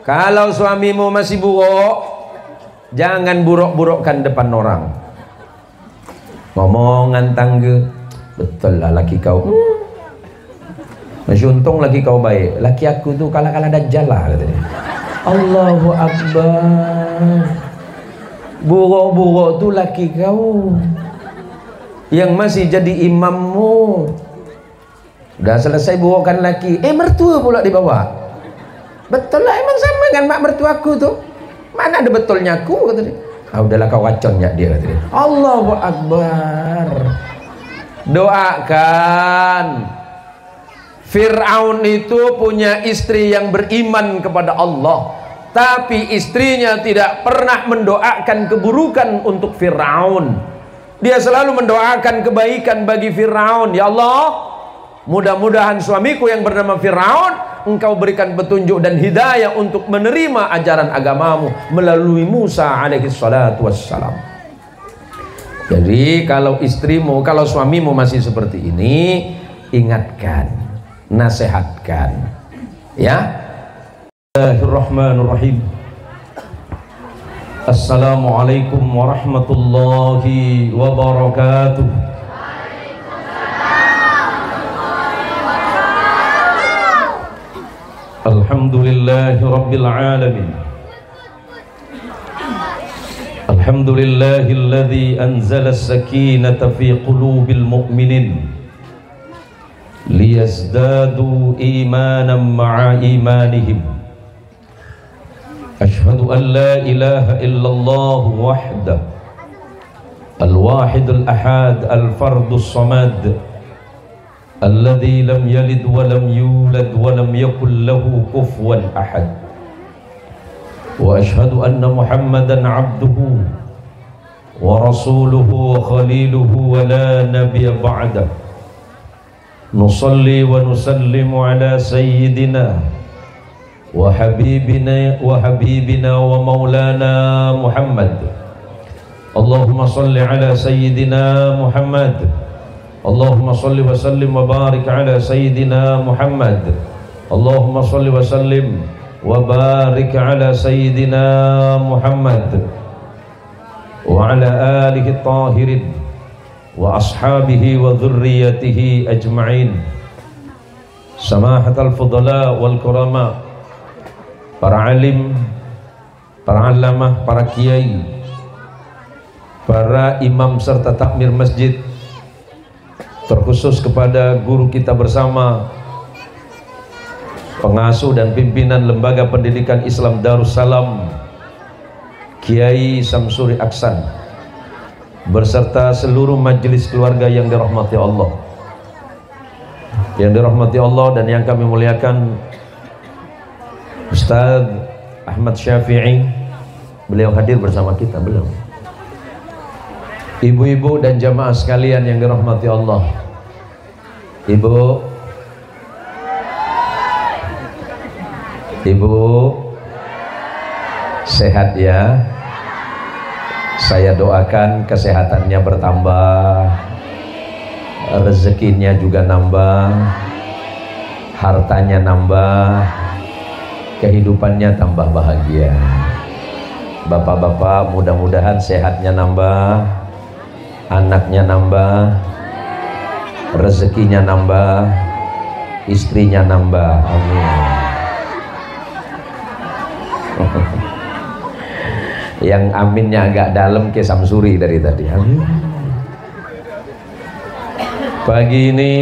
Kalau suamimu masih buruk, jangan buruk-burukkan depan orang. Ngomongan tangga, betul lah laki kau. Masih untung laki kau baik. Laki aku tuh kalah-kalah dajjal lah katanya. Allahu Akbar. Buruk-buruk tuh laki kau yang masih jadi imammu. Udah selesai burukkan laki, mertua pula dibawa. Betul lah, emang sama kan mak mertuaku tuh. Mana ada betulnya aku katanya. Udahlah kau waconnya dia katanya. Allahu Akbar. Doakan. Fir'aun itu punya istri yang beriman kepada Allah, tapi istrinya tidak pernah mendoakan keburukan untuk Fir'aun. Dia selalu mendoakan kebaikan bagi Fir'aun. Ya Allah, mudah-mudahan suamiku yang bernama Fir'aun Engkau berikan petunjuk dan hidayah untuk menerima ajaran agamamu melalui Musa alaihi salatu wassalam. Jadi kalau istrimu, kalau suamimu masih seperti ini, ingatkan, nasihatkan, ya. Bismillahirrahmanirrahim. Assalamualaikum warahmatullahi wabarakatuh. Alhamdulillahi rabbil alamin. Alhamdulillahilladzi anzala as-sakinata fi qulubil mu'minin liyazdadu imanan ma'a imanihim. Ashhadu an la ilaha illallah wahdah al-wahidul ahad al-fardus samad alladzi lam yalid wa lam yulad wa lam yakul lahu kufuwan ahad. Wa ashhadu anna Muhammadan abduhu wa rasuluhu wa khaliluhu wa la nabiyya ba'dah. Nusalli wa nusallimu ala sayyidina wa habibina wa maulana Muhammad. Allahumma salli ala sayyidina Muhammad. Allahumma salli wa sallim wa barik ala sayyidina Muhammad. Allahumma salli wa sallim wa barik ala sayyidina Muhammad wa ala alihi tahirin wa ashabihi wa dhurriyyatihi ajma'in. Samahatal fudala wal kurama, para alim, para alamah, para kiai, para imam serta takmir masjid, terkhusus kepada guru kita bersama, pengasuh dan pimpinan Lembaga Pendidikan Islam Darussalam, Kiai Samsuri Aksan, berserta seluruh majelis keluarga yang dirahmati Allah. Yang dirahmati Allah dan yang kami muliakan, Ustaz Ahmad Syafi'i, beliau hadir bersama kita, belum? Ibu-ibu dan jamaah sekalian yang dirahmati Allah. Ibu sehat ya. Saya doakan kesehatannya bertambah, rezekinya juga nambah, hartanya nambah, kehidupannya tambah bahagia. Bapak-bapak mudah-mudahan sehatnya nambah, anaknya nambah, rezekinya nambah, istrinya nambah. Amin. Yang aminnya agak dalam ke Samsuri dari tadi. Amin. Pagi ini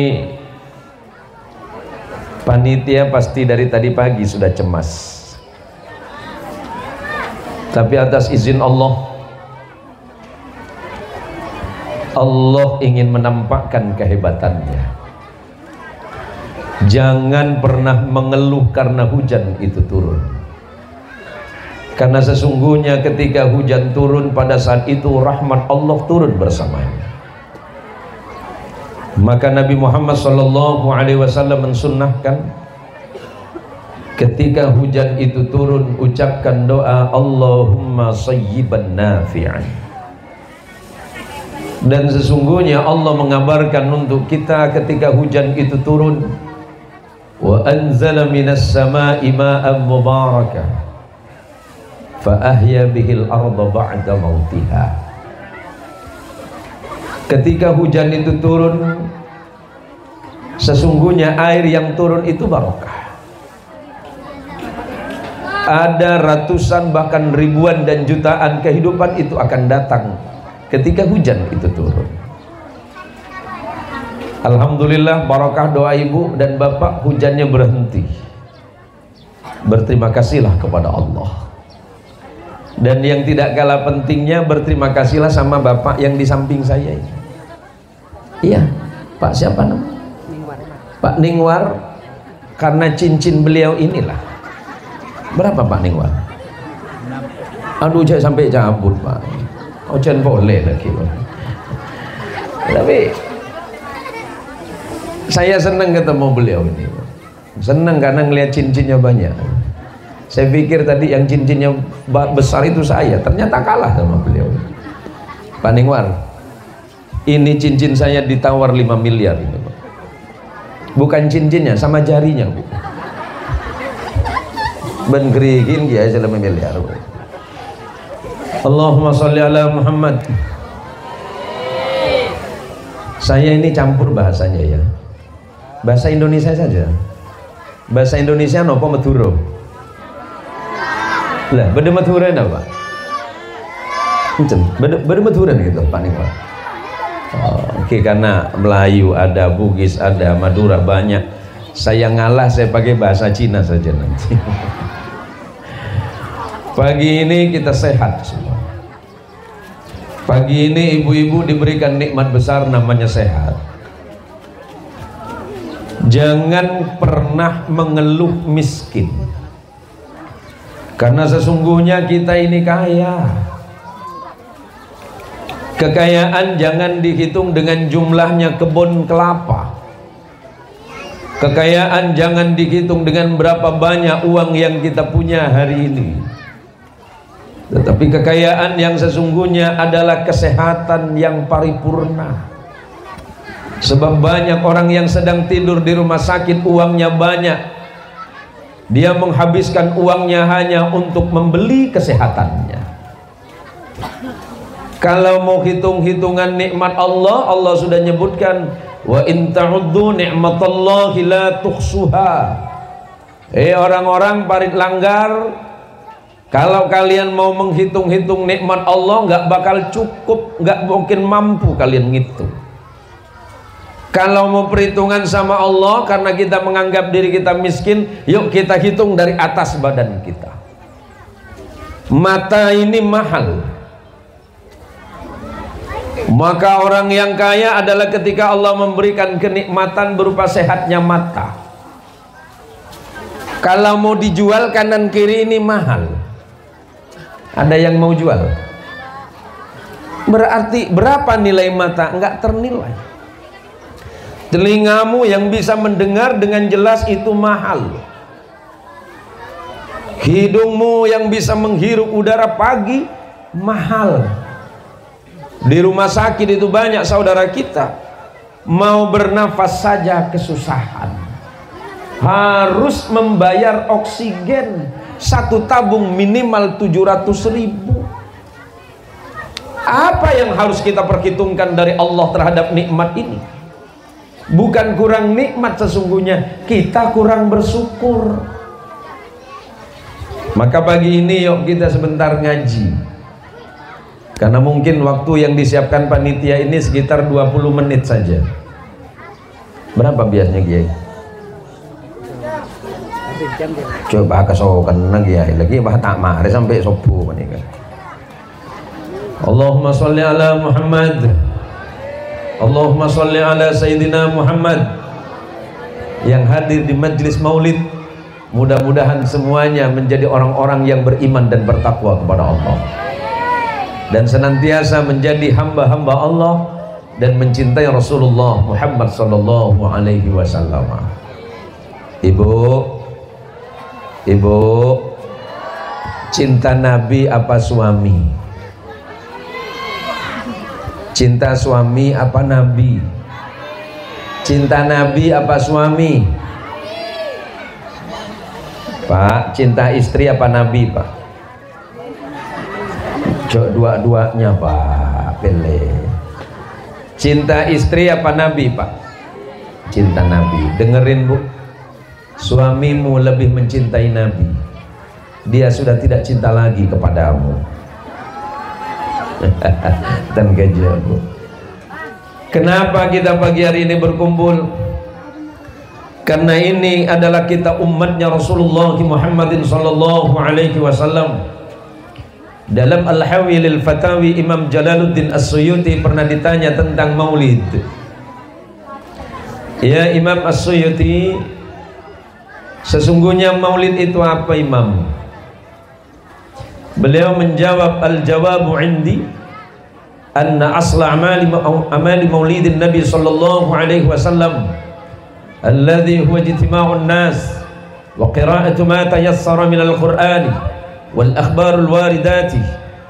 panitia pasti dari tadi pagi sudah cemas, tapi atas izin Allah, Allah ingin menampakkan kehebatannya. Jangan pernah mengeluh karena hujan itu turun, karena sesungguhnya ketika hujan turun pada saat itu rahmat Allah turun bersamanya. Maka Nabi Muhammad SAW mensunnahkan ketika hujan itu turun, ucapkan doa Allahumma sayyiban nafi'an. Dan sesungguhnya Allah mengabarkan untuk kita ketika hujan itu turun, wa anzala minas sama'i ma'an mubarakah fa ahya bihil arda ba'da mautiha. Ketika hujan itu turun, sesungguhnya air yang turun itu barokah. Ada ratusan bahkan ribuan dan jutaan kehidupan itu akan datang ketika hujan itu turun. Alhamdulillah, barokah doa ibu dan bapak, hujannya berhenti. Berterima kasihlah kepada Allah. Dan yang tidak kalah pentingnya, berterima kasihlah sama bapak yang di samping saya ini. Iya, Pak siapa namanya? Pak Ningwar. Karena cincin beliau inilah. Berapa Pak Ningwar? Aduh, saya sampai cabut Pak. Oh, jangan boleh lagi. Tapi saya senang ketemu beliau ini. Senang karena ngelihat cincinnya banyak. Saya pikir tadi yang cincinnya besar itu saya, ternyata kalah sama beliau. Pak Ningwar, ini cincin saya ditawar 5 miliar itu, Pak. Bukan cincinnya, sama jarinya, Bu. Ben gerigin ya 5 miliar, Bu. Allahumma sholli ala Muhammad. Saya ini campur bahasanya ya. Bahasa Indonesia saja. Bahasa Indonesia nopo Madura. Lah, beda Madura apa? Beda Madura gitu, Pak Ningwar. Oke, karena Melayu ada, Bugis ada, Madura banyak. Saya ngalah, saya pakai bahasa Cina saja nanti. Pagi ini kita sehat semua. Pagi ini ibu-ibu diberikan nikmat besar namanya sehat. Jangan pernah mengeluh miskin, karena sesungguhnya kita ini kaya. Kekayaan jangan dihitung dengan jumlahnya kebun kelapa. Kekayaan jangan dihitung dengan berapa banyak uang yang kita punya hari ini. Tetapi kekayaan yang sesungguhnya adalah kesehatan yang paripurna. Sebab banyak orang yang sedang tidur di rumah sakit, uangnya banyak, dia menghabiskan uangnya hanya untuk membeli kesehatannya. Kalau mau hitung-hitungan nikmat Allah, Allah sudah nyebutkan, wa in ta'uddu ni'matallahi la tuhsuha. Orang-orang parit langgar, kalau kalian mau menghitung-hitung nikmat Allah, nggak bakal cukup, nggak mungkin mampu kalian ngitung. Kalau mau perhitungan sama Allah, karena kita menganggap diri kita miskin, yuk kita hitung dari atas badan kita. Mata ini mahal. Maka orang yang kaya adalah ketika Allah memberikan kenikmatan berupa sehatnya mata. Kalau mau dijual kanan kiri ini mahal. Ada yang mau jual? Berarti berapa nilai mata? Enggak ternilai. Telingamu yang bisa mendengar dengan jelas itu mahal. Hidungmu yang bisa menghirup udara pagi mahal. Di rumah sakit itu banyak saudara kita mau bernafas saja kesusahan, harus membayar oksigen satu tabung minimal 700.000. Apa yang harus kita perhitungkan dari Allah terhadap nikmat ini? Bukan kurang nikmat, sesungguhnya kita kurang bersyukur. Maka pagi ini yuk kita sebentar ngaji, karena mungkin waktu yang disiapkan panitia ini sekitar 20 menit saja. Berapa biasanya Kiai? Coba kesokan Kiai lagi bah tak mari sampai subuh menikah. Allahumma sholli ala Muhammad. Allahumma sholli ala Sayyidina Muhammad. Yang hadir di majlis maulid, mudah-mudahan semuanya menjadi orang-orang yang beriman dan bertakwa kepada Allah, dan senantiasa menjadi hamba-hamba Allah dan mencintai Rasulullah Muhammad sallallahu alaihi wasallam. Ibu, cinta Nabi apa suami? Cinta suami apa Nabi? Cinta Nabi apa suami? Pak, cinta istri apa Nabi, Pak? Cok dua-duanya Pak, pilih. Cinta istri apa Nabi Pak? Cinta Nabi. Dengerin Bu, suamimu lebih mencintai Nabi, dia sudah tidak cinta lagi kepadamu. Dan gajah Bu. Kenapa kita pagi hari ini berkumpul? Karena ini adalah kita umatnya Rasulullah Muhammadin sallallahu alaihi wasallam. Dalam Al-Hawi lil Fatawi, Imam Jalaluddin As-Suyuti pernah ditanya tentang maulid. Ya Imam As-Suyuti, sesungguhnya maulid itu apa Imam? Beliau menjawab, al-jawabu indi anna asla amali maulidin Nabi sallallahu alaihi wasallam alladhi huwa ijtima'un nas wa qira'atu ma tayassara min al-Qur'an wal akhbarul waridati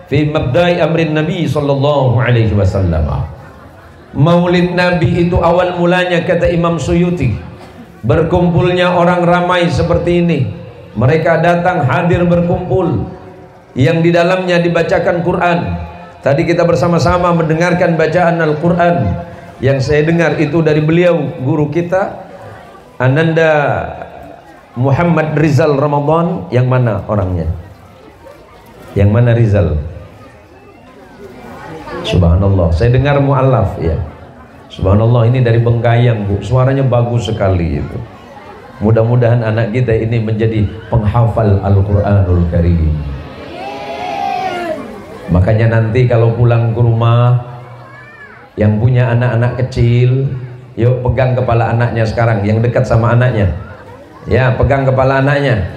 fi mabda'i amrin Nabi sallallahu alaihi wasallam. Maulid Nabi itu awal mulanya, kata Imam Suyuti, berkumpulnya orang ramai seperti ini. Mereka datang hadir berkumpul, yang di dalamnya dibacakan Quran. Tadi kita bersama-sama mendengarkan bacaan Al-Quran. Yang saya dengar itu dari beliau, guru kita Ananda Muhammad Rizal Ramadan. Yang mana orangnya? Yang mana Rizal? Subhanallah, saya dengar mu'alaf ya. Subhanallah, ini dari Bengkayang Bu, suaranya bagus sekali itu. Mudah-mudahan anak kita ini menjadi penghafal Al-Quranul Karim. Makanya nanti kalau pulang ke rumah, yang punya anak-anak kecil, yuk pegang kepala anaknya sekarang, yang dekat sama anaknya ya, pegang kepala anaknya,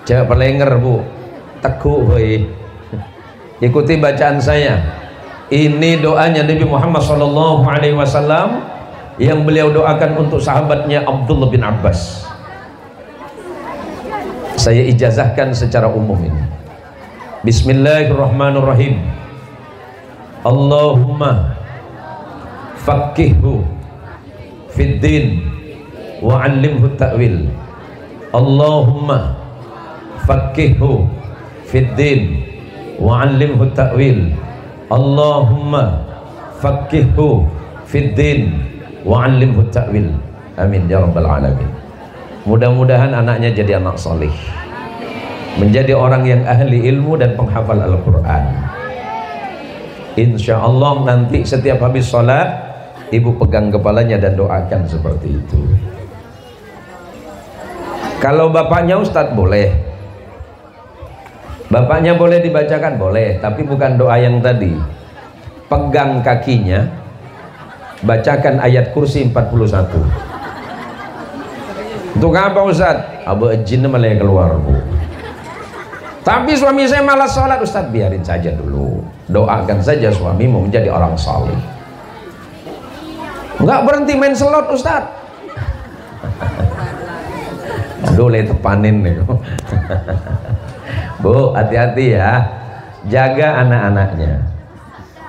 jangan pelenger Bu, tekuk boy. Ikuti bacaan saya. Ini doanya Nabi Muhammad SAW yang beliau doakan untuk sahabatnya Abdullah bin Abbas. Saya ijazahkan secara umum ini. Bismillahirrahmanirrahim. Allahumma faqihhu fid din wa 'allimhu ta'wil. Allahumma faqihhu fid din wa 'allimhu ta'wil. Allahumma faqihhu fid din wa 'allimhu ta'wil. Amin ya rabbal alamin. Mudah-mudahan anaknya jadi anak saleh, menjadi orang yang ahli ilmu dan penghafal Al-Quran. Insya Allah nanti setiap habis sholat, ibu pegang kepalanya dan doakan seperti itu. Kalau bapaknya Ustadz boleh, bapaknya boleh dibacakan, boleh, tapi bukan doa yang tadi. Pegang kakinya, bacakan ayat Kursi 41. Untuk apa Ustadz? Abu jin malah keluar Bu. Tapi suami saya malas sholat. Ustadz biarin saja dulu, doakan saja suamimu menjadi orang saleh. Enggak berhenti main slot Ustadz. Aduh le tepanin nih. Bu, hati-hati ya, jaga anak-anaknya,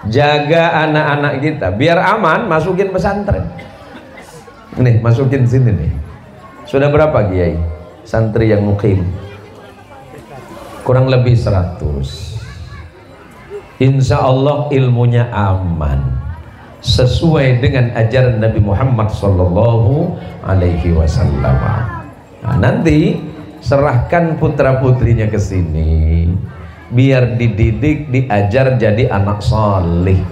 jaga anak-anak kita biar aman. Masukin pesantren nih, masukin sini nih. Sudah berapa Kiai santri yang mukim? Kurang lebih 100. Insya Allah ilmunya aman, sesuai dengan ajaran Nabi Muhammad Sallallahu Alaihi Wasallam. Nah, nanti serahkan putra putrinya ke sini, biar dididik, diajar jadi anak salih.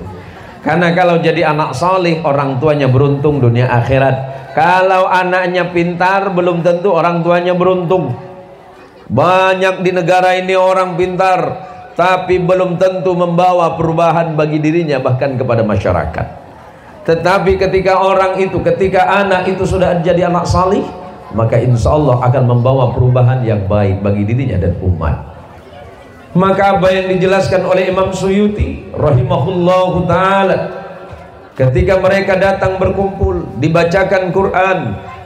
Karena kalau jadi anak salih, orang tuanya beruntung dunia akhirat. Kalau anaknya pintar, belum tentu orang tuanya beruntung. Banyak di negara ini orang pintar, tapi belum tentu membawa perubahan bagi dirinya, bahkan kepada masyarakat. Tetapi ketika orang itu, ketika anak itu sudah jadi anak salih, maka insya Allah akan membawa perubahan yang baik bagi dirinya dan umat. Maka apa yang dijelaskan oleh Imam Suyuti rahimahullahu ta'ala, ketika mereka datang berkumpul, dibacakan Quran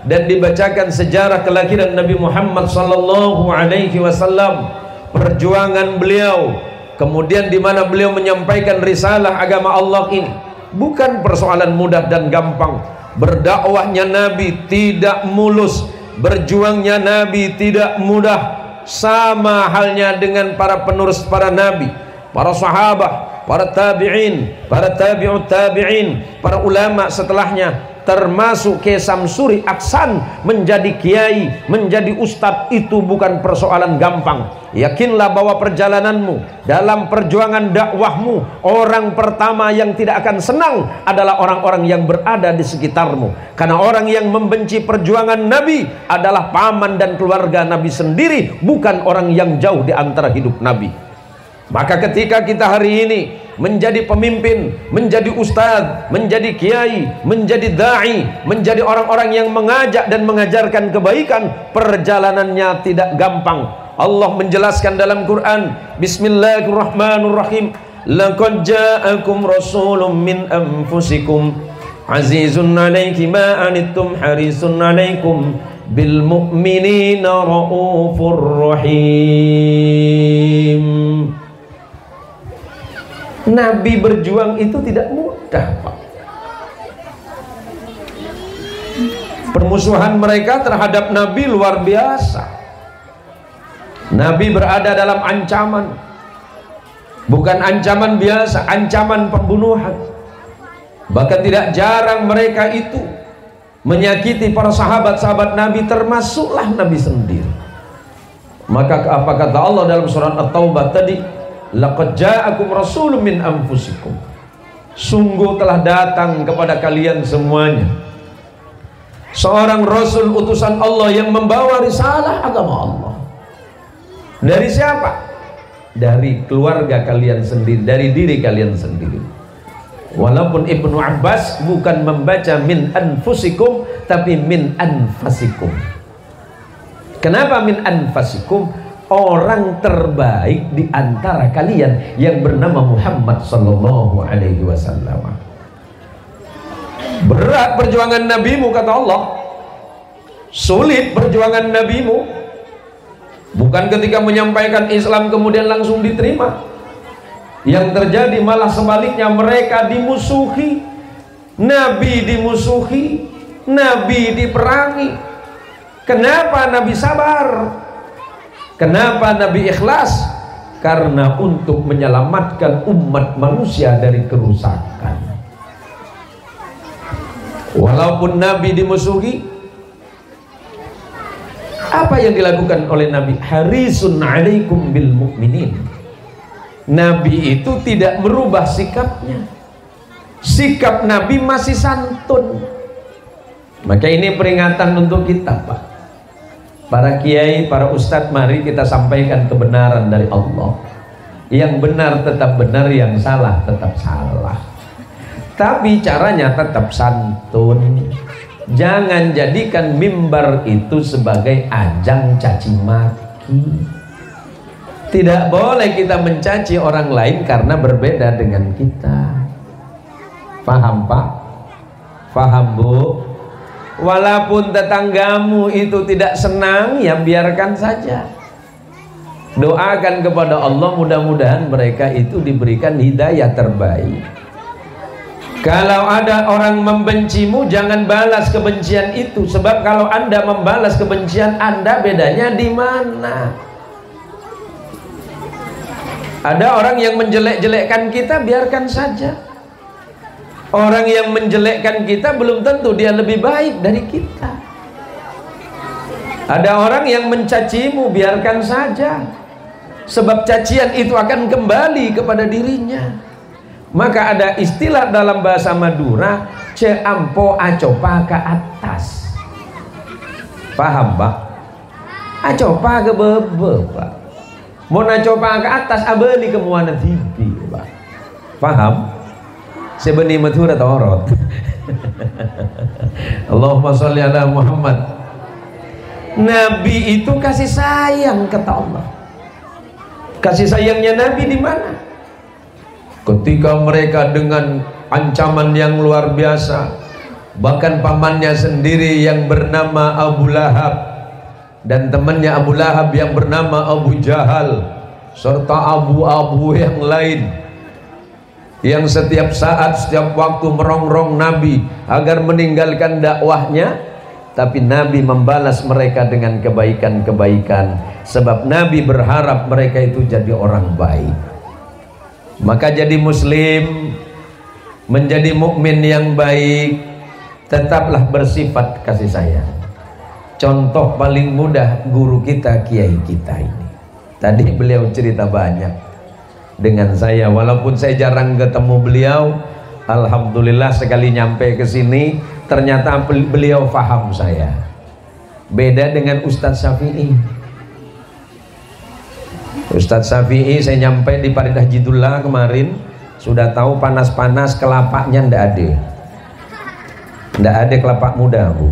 dan dibacakan sejarah kelahiran Nabi Muhammad sallallahu alaihi wasallam, perjuangan beliau, kemudian di mana beliau menyampaikan risalah agama Allah ini. Bukan persoalan mudah dan gampang. Berdakwahnya Nabi tidak mulus, berjuangnya Nabi tidak mudah. Sama halnya dengan para penerus para nabi. para sahabat, para tabi'in, para tabi'ut tabi'in, para ulama setelahnya, termasuk Kiai Samsuri Aksan, menjadi kiai, menjadi ustadz itu bukan persoalan gampang. Yakinlah bahwa perjalananmu dalam perjuangan dakwahmu, orang pertama yang tidak akan senang adalah orang-orang yang berada di sekitarmu, karena orang yang membenci perjuangan Nabi adalah paman dan keluarga Nabi sendiri, bukan orang yang jauh di antara hidup Nabi. Maka ketika kita hari ini menjadi pemimpin, menjadi ustadz, menjadi kiai, menjadi da'i, menjadi orang-orang yang mengajak dan mengajarkan kebaikan, perjalanannya tidak gampang. Allah menjelaskan dalam Quran, Bismillahirrahmanirrahim, laqad ja'akum rasulun min anfusikum azizun 'alaihi ma anittum harisun 'alaikum bil mu'minina raufur rahim. Nabi berjuang itu tidak mudah, Pak. Permusuhan mereka terhadap Nabi luar biasa. Nabi berada dalam ancaman, bukan ancaman biasa, ancaman pembunuhan. Bahkan tidak jarang mereka itu menyakiti para sahabat-sahabat Nabi, termasuklah Nabi sendiri. Maka apa kata Allah dalam surat At-Taubah tadi? Laqad ja'akum rasulun min anfusikum, sungguh telah datang kepada kalian semuanya seorang rasul utusan Allah yang membawa risalah agama Allah. Dari siapa? Dari keluarga kalian sendiri, dari diri kalian sendiri. Walaupun Ibnu Abbas bukan membaca min anfusikum, tapi min anfasikum. Kenapa min anfasikum? Orang terbaik di antara kalian yang bernama Muhammad sallallahu alaihi wasallam. Berat perjuangan nabimu, kata Allah. Sulit perjuangan nabimu. Bukan ketika menyampaikan Islam kemudian langsung diterima. Yang terjadi malah sebaliknya, mereka dimusuhi, Nabi dimusuhi, Nabi diperangi. Kenapa Nabi sabar? Kenapa Nabi ikhlas? Karena untuk menyelamatkan umat manusia dari kerusakan. Walaupun Nabi dimusuhi, apa yang dilakukan oleh Nabi? Harisun 'alaikum bil mu'minin. Nabi itu tidak merubah sikapnya. Sikap Nabi masih santun. Maka ini peringatan untuk kita, Pak. Para kiai, para ustadz, mari kita sampaikan kebenaran dari Allah. Yang benar tetap benar, yang salah tetap salah. Tapi caranya tetap santun. Jangan jadikan mimbar itu sebagai ajang caci maki. Tidak boleh kita mencaci orang lain karena berbeda dengan kita. Paham, Pak? Paham, Bu? Walaupun tetanggamu itu tidak senang, ya biarkan saja. Doakan kepada Allah, mudah-mudahan mereka itu diberikan hidayah terbaik. Kalau ada orang membencimu, jangan balas kebencian itu. Sebab kalau Anda membalas kebencian Anda, bedanya di mana? Ada orang yang menjelek-jelekkan kita, biarkan saja. Orang yang menjelekkan kita belum tentu dia lebih baik dari kita. Ada orang yang mencacimu, biarkan saja. Sebab cacian itu akan kembali kepada dirinya. Maka ada istilah dalam bahasa Madura, ceampo acopa ke atas. Paham, Pak? Acopa ke bebe, Pak. Mau nacopa ke atas, abeli ke muana tibi, Pak. Paham? Sebenarnya Madura Torot. Allahumma sholli ala Muhammad. Nabi itu kasih sayang, kata Allah. Kasih sayangnya Nabi di mana? Ketika mereka dengan ancaman yang luar biasa, bahkan pamannya sendiri yang bernama Abu Lahab dan temannya Abu Lahab yang bernama Abu Jahal serta abu-abu yang lain yang setiap saat, setiap waktu merongrong Nabi agar meninggalkan dakwahnya, tapi Nabi membalas mereka dengan kebaikan-kebaikan, sebab Nabi berharap mereka itu jadi orang baik. Maka jadi muslim, menjadi mukmin yang baik, tetaplah bersifat kasih sayang. Contoh paling mudah guru kita, kiai kita ini. Tadi beliau cerita banyak dengan saya, walaupun saya jarang ketemu beliau. Alhamdulillah sekali nyampe ke sini ternyata beliau faham saya. Beda dengan Ustadz Syafi'i. Ustadz Syafi'i saya nyampe di Paridah Jidullah kemarin, sudah tahu panas-panas kelapanya ndak ada kelapa muda, Bu.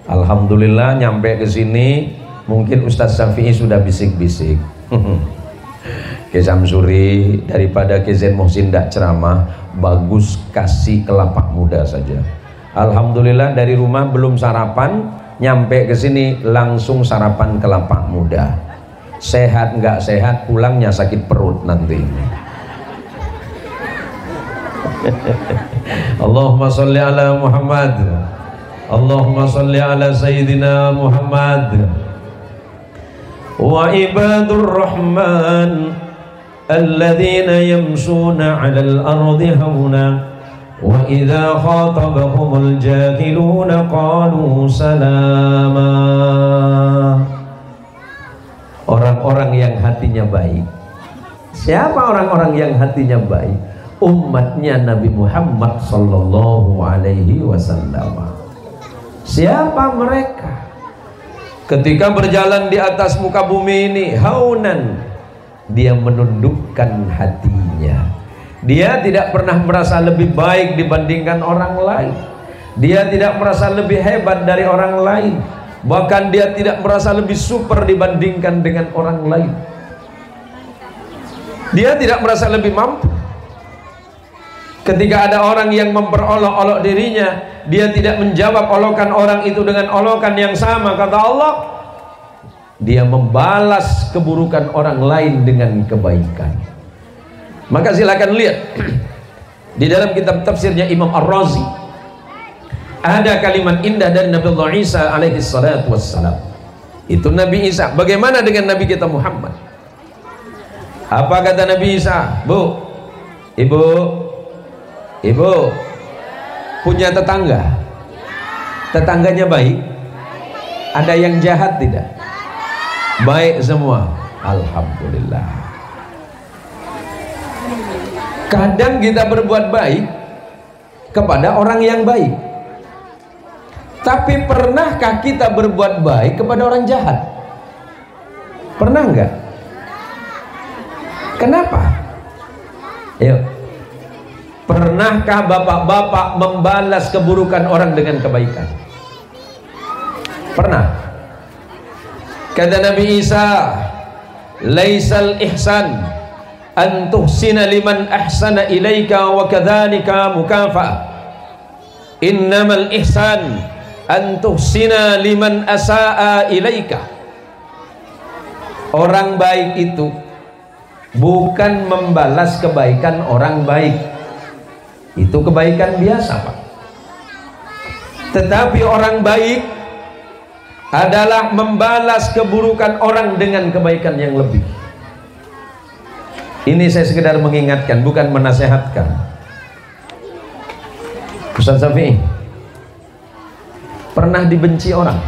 Alhamdulillah nyampe ke sini mungkin Ustadz Syafi'i sudah bisik-bisik. Ke Samsuri daripada ke Zain Muhsin ndak ceramah, bagus kasih kelapa muda saja. Alhamdulillah dari rumah belum sarapan, nyampe ke sini langsung sarapan kelapa muda. Sehat nggak sehat, pulangnya sakit perut nanti. Allahumma sholli ala Muhammad, Allahumma sholli ala Sayyidina Muhammad. Wa ibadur rahman alladzina yamshuna 'alal ardi hauna wa idza khatabahumul jahiluna qalu salama. Orang-orang yang hatinya baik. Siapa orang-orang yang hatinya baik? Umatnya Nabi Muhammad sallallahu alaihi wasallam. Siapa mereka? Ketika berjalan di atas muka bumi ini, haunan, dia menundukkan hatinya. Dia tidak pernah merasa lebih baik dibandingkan orang lain. Dia tidak merasa lebih hebat dari orang lain. Bahkan dia tidak merasa lebih super dibandingkan dengan orang lain. Dia tidak merasa lebih mampu. Ketika ada orang yang memperolok-olok dirinya, dia tidak menjawab olokan orang itu dengan olokan yang sama. Kata Allah, dia membalas keburukan orang lain dengan kebaikan. Maka silakan lihat di dalam kitab tafsirnya Imam Ar-Razi, ada kalimat indah dari Nabi Allah Isa alaihi salatu wassalam. Itu Nabi Isa. Bagaimana dengan Nabi kita Muhammad? Apa kata Nabi Isa? Bu, ibu punya tetangga? Tetangganya baik? Ada yang jahat tidak? Baik semua. Alhamdulillah. Kadang kita berbuat baik kepada orang yang baik, tapi pernahkah kita berbuat baik kepada orang jahat? Pernah enggak? Kenapa? Ayo. Pernahkah bapak-bapak membalas keburukan orang dengan kebaikan? Pernah. Kata Nabi Isa, laisal ihsan an tuhsina liman ahsana ilaika wa kadzalika mukafa'ah. Innamal ihsan an tuhsina liman asaa ilaika. Orang baik itu bukan membalas kebaikan orang baik. Itu kebaikan biasa, Pak. Tetapi orang baik adalah membalas keburukan orang dengan kebaikan yang lebih. Ini saya sekedar mengingatkan, bukan menasehatkan. Ustaz Syafi'i, pernah dibenci orang?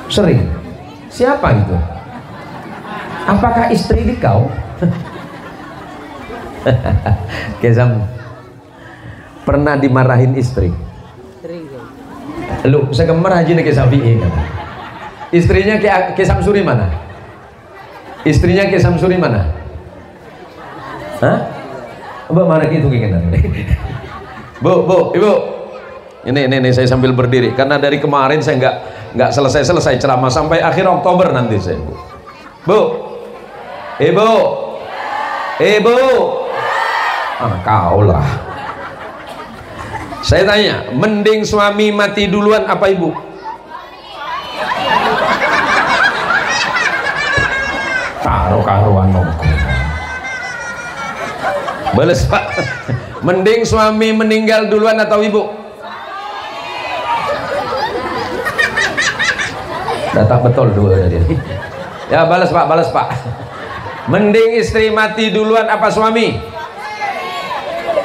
Sering. Siapa itu? Apakah istri dikau? Kesam, pernah dimarahin istri? Lu segemar haji nih Syafi'i kan? Istrinya ke Samsuri mana? Istrinya ke Samsuri mana? Hah? Bu, mana gitu gimana? Bu, ibu. Ini saya sambil berdiri karena dari kemarin saya nggak selesai ceramah sampai akhir Oktober nanti saya, Bu. Bu, ibu. Kau lah. Saya tanya, mending suami mati duluan apa ibu? Karo-karuan nongko. Balas, Pak. Mending suami meninggal duluan atau ibu? Datang betul dua tadi. Ya balas Pak. Mending istri mati duluan apa suami?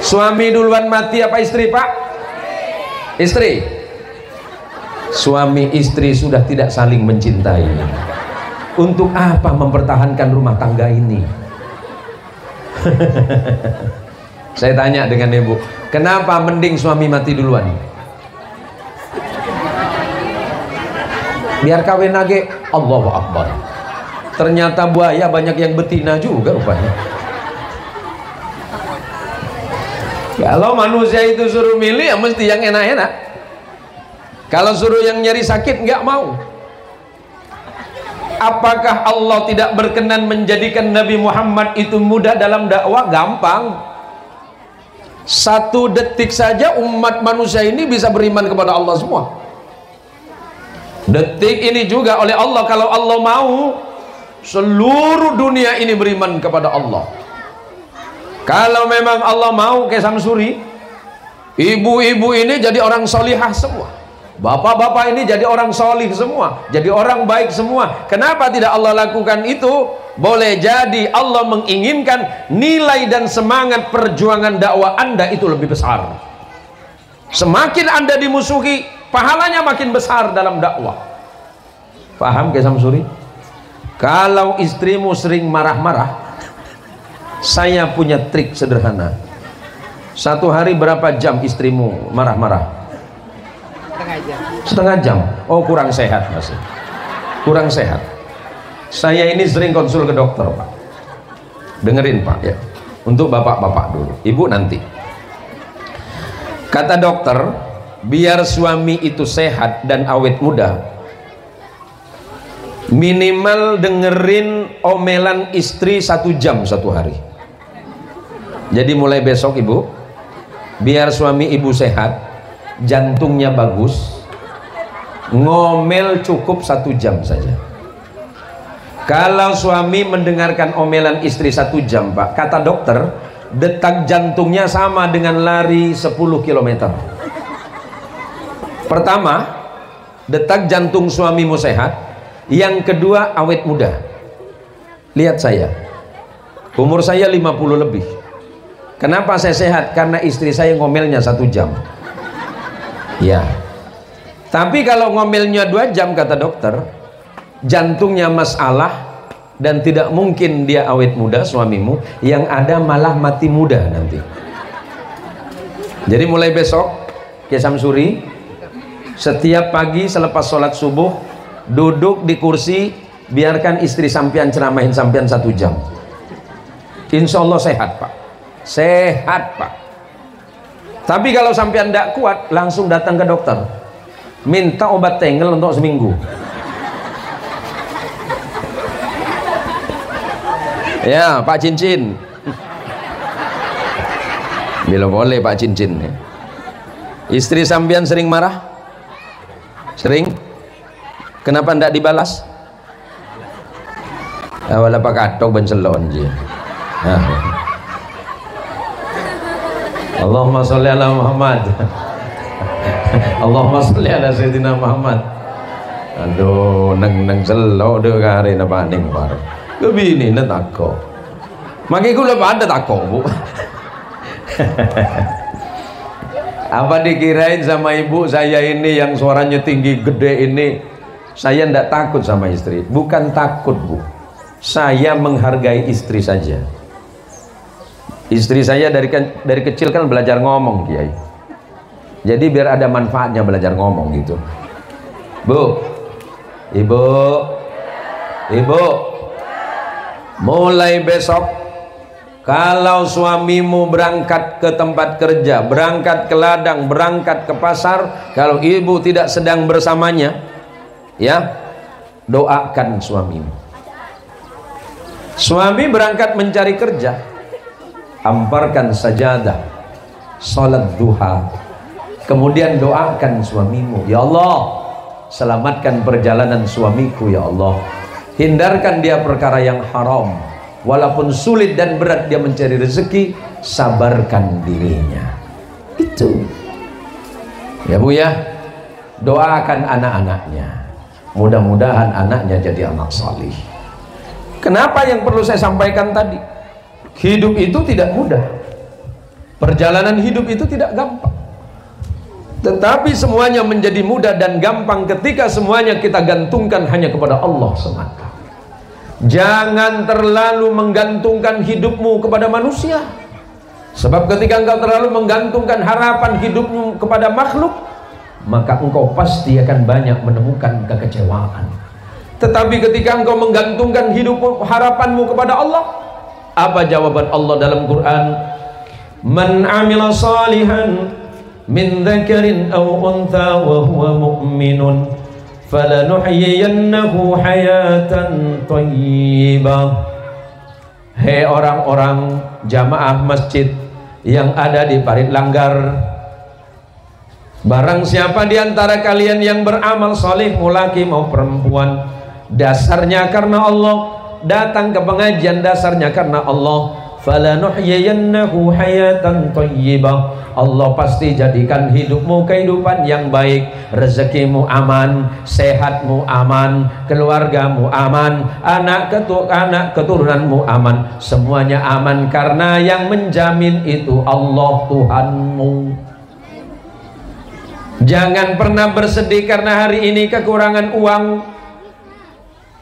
Suami duluan mati apa istri, Pak? Istri. Suami istri sudah tidak saling mencintai. Untuk apa mempertahankan rumah tangga ini? Saya tanya dengan ibu, kenapa mending suami mati duluan? Biar kawin lagi. Allahu Akbar. Ternyata buaya banyak yang betina juga rupanya. Kalau manusia itu suruh milih ya mesti yang enak-enak. Kalau suruh yang nyari sakit nggak mau. Apakah Allah tidak berkenan menjadikan Nabi Muhammad itu mudah dalam dakwah? Gampang. 1 detik saja umat manusia ini bisa beriman kepada Allah semua. Detik ini juga oleh Allah, kalau Allah mau seluruh dunia ini beriman kepada Allah. Kalau memang Allah mau, kayak Samsuri, ibu-ibu ini jadi orang solihah semua, bapak-bapak ini jadi orang solih semua, jadi orang baik semua. Kenapa tidak Allah lakukan itu? Boleh jadi Allah menginginkan nilai dan semangat perjuangan dakwah Anda itu lebih besar. Semakin Anda dimusuhi, pahalanya makin besar dalam dakwah. Paham kayak Samsuri? Kalau istrimu sering marah-marah, saya punya trik sederhana. 1 hari berapa jam istrimu marah-marah? Setengah jam. Oh, kurang sehat masih. Kurang sehat. Saya ini sering konsul ke dokter, Pak. Dengerin, Pak, ya. Untuk bapak-bapak dulu, ibu nanti. Kata dokter, biar suami itu sehat dan awet muda, minimal dengerin omelan istri 1 jam 1 hari. Jadi mulai besok ibu, biar suami ibu sehat, jantungnya bagus, ngomel cukup 1 jam saja. Kalau suami mendengarkan omelan istri 1 jam, Pak, kata dokter, detak jantungnya sama dengan lari 10 km. Pertama, detak jantung suamimu sehat. Yang kedua, awet muda. Lihat saya, umur saya 50 lebih. Kenapa saya sehat? Karena istri saya ngomelnya 1 jam. Ya. Tapi kalau ngomelnya 2 jam, kata dokter, jantungnya masalah dan tidak mungkin dia awet muda suamimu, yang ada malah mati muda nanti. Jadi mulai besok ke Samsuri, setiap pagi selepas sholat subuh duduk di kursi, biarkan istri sampean ceramahin sampean 1 jam. Insya Allah sehat, Pak. Sehat, Pak. Tapi kalau sampean tidak kuat, langsung datang ke dokter, minta obat tengel untuk seminggu. Ya, Pak Cincin. Bila boleh Pak Cincin. Istri sampean sering marah? Sering? Kenapa tidak dibalas? Awalnya Pak Katok bencelon je. Allahumma sholli ala Muhammad. Allahumma sholli ala Sayyidina Muhammad. Aduh, neng celok deh kari napa ning par. Kebini na tako. Maki ko lepas ada tako, Bu. Apa dikirain sama ibu saya ini yang suaranya tinggi gede ini? Saya tidak takut sama istri. Bukan takut, Bu. Saya menghargai istri saja. Istri saya dari kecil kan belajar ngomong, Kiai. Jadi biar ada manfaatnya belajar ngomong gitu. Bu, ibu, mulai besok kalau suamimu berangkat ke tempat kerja, berangkat ke ladang, berangkat ke pasar, kalau ibu tidak sedang bersamanya, ya, doakan suamimu. Suami berangkat mencari kerja, hamparkan sajadah, salat duha, kemudian doakan suamimu, ya Allah, selamatkan perjalanan suamiku, ya Allah, hindarkan dia perkara yang haram, walaupun sulit dan berat dia mencari rezeki, sabarkan dirinya. Itu ya, Bu, ya. Doakan anak-anaknya, mudah-mudahan anaknya jadi anak salih. Kenapa yang perlu saya sampaikan tadi? Hidup itu tidak mudah. Perjalanan hidup itu tidak gampang. Tetapi semuanya menjadi mudah dan gampang ketika semuanya kita gantungkan hanya kepada Allah semata. Jangan terlalu menggantungkan hidupmu kepada manusia. Sebab ketika engkau terlalu menggantungkan harapan hidupmu kepada makhluk, maka engkau pasti akan banyak menemukan kekecewaan. Tetapi ketika engkau menggantungkan hidupmu, harapanmu kepada Allah, apa jawaban Allah dalam Quran? Man amila salihan min dzakarin aw untha wa huwa mu'minun falanuhyiyannahu hayatan thayyibah. Hei orang-orang jamaah masjid yang ada di Parit Langgar, barang siapa di antara kalian yang beramal saleh, mau laki mau perempuan, dasarnya karena Allah, datang ke pengajian dasarnya karena Allah, falanuhyiyannahu hayatan thayyibah. Allah pasti jadikan hidupmu kehidupan yang baik, rezekimu aman, sehatmu aman, keluargamu aman, anak keturunanmu aman, semuanya aman karena yang menjamin itu Allah Tuhanmu. Jangan pernah bersedih karena hari ini kekurangan uang.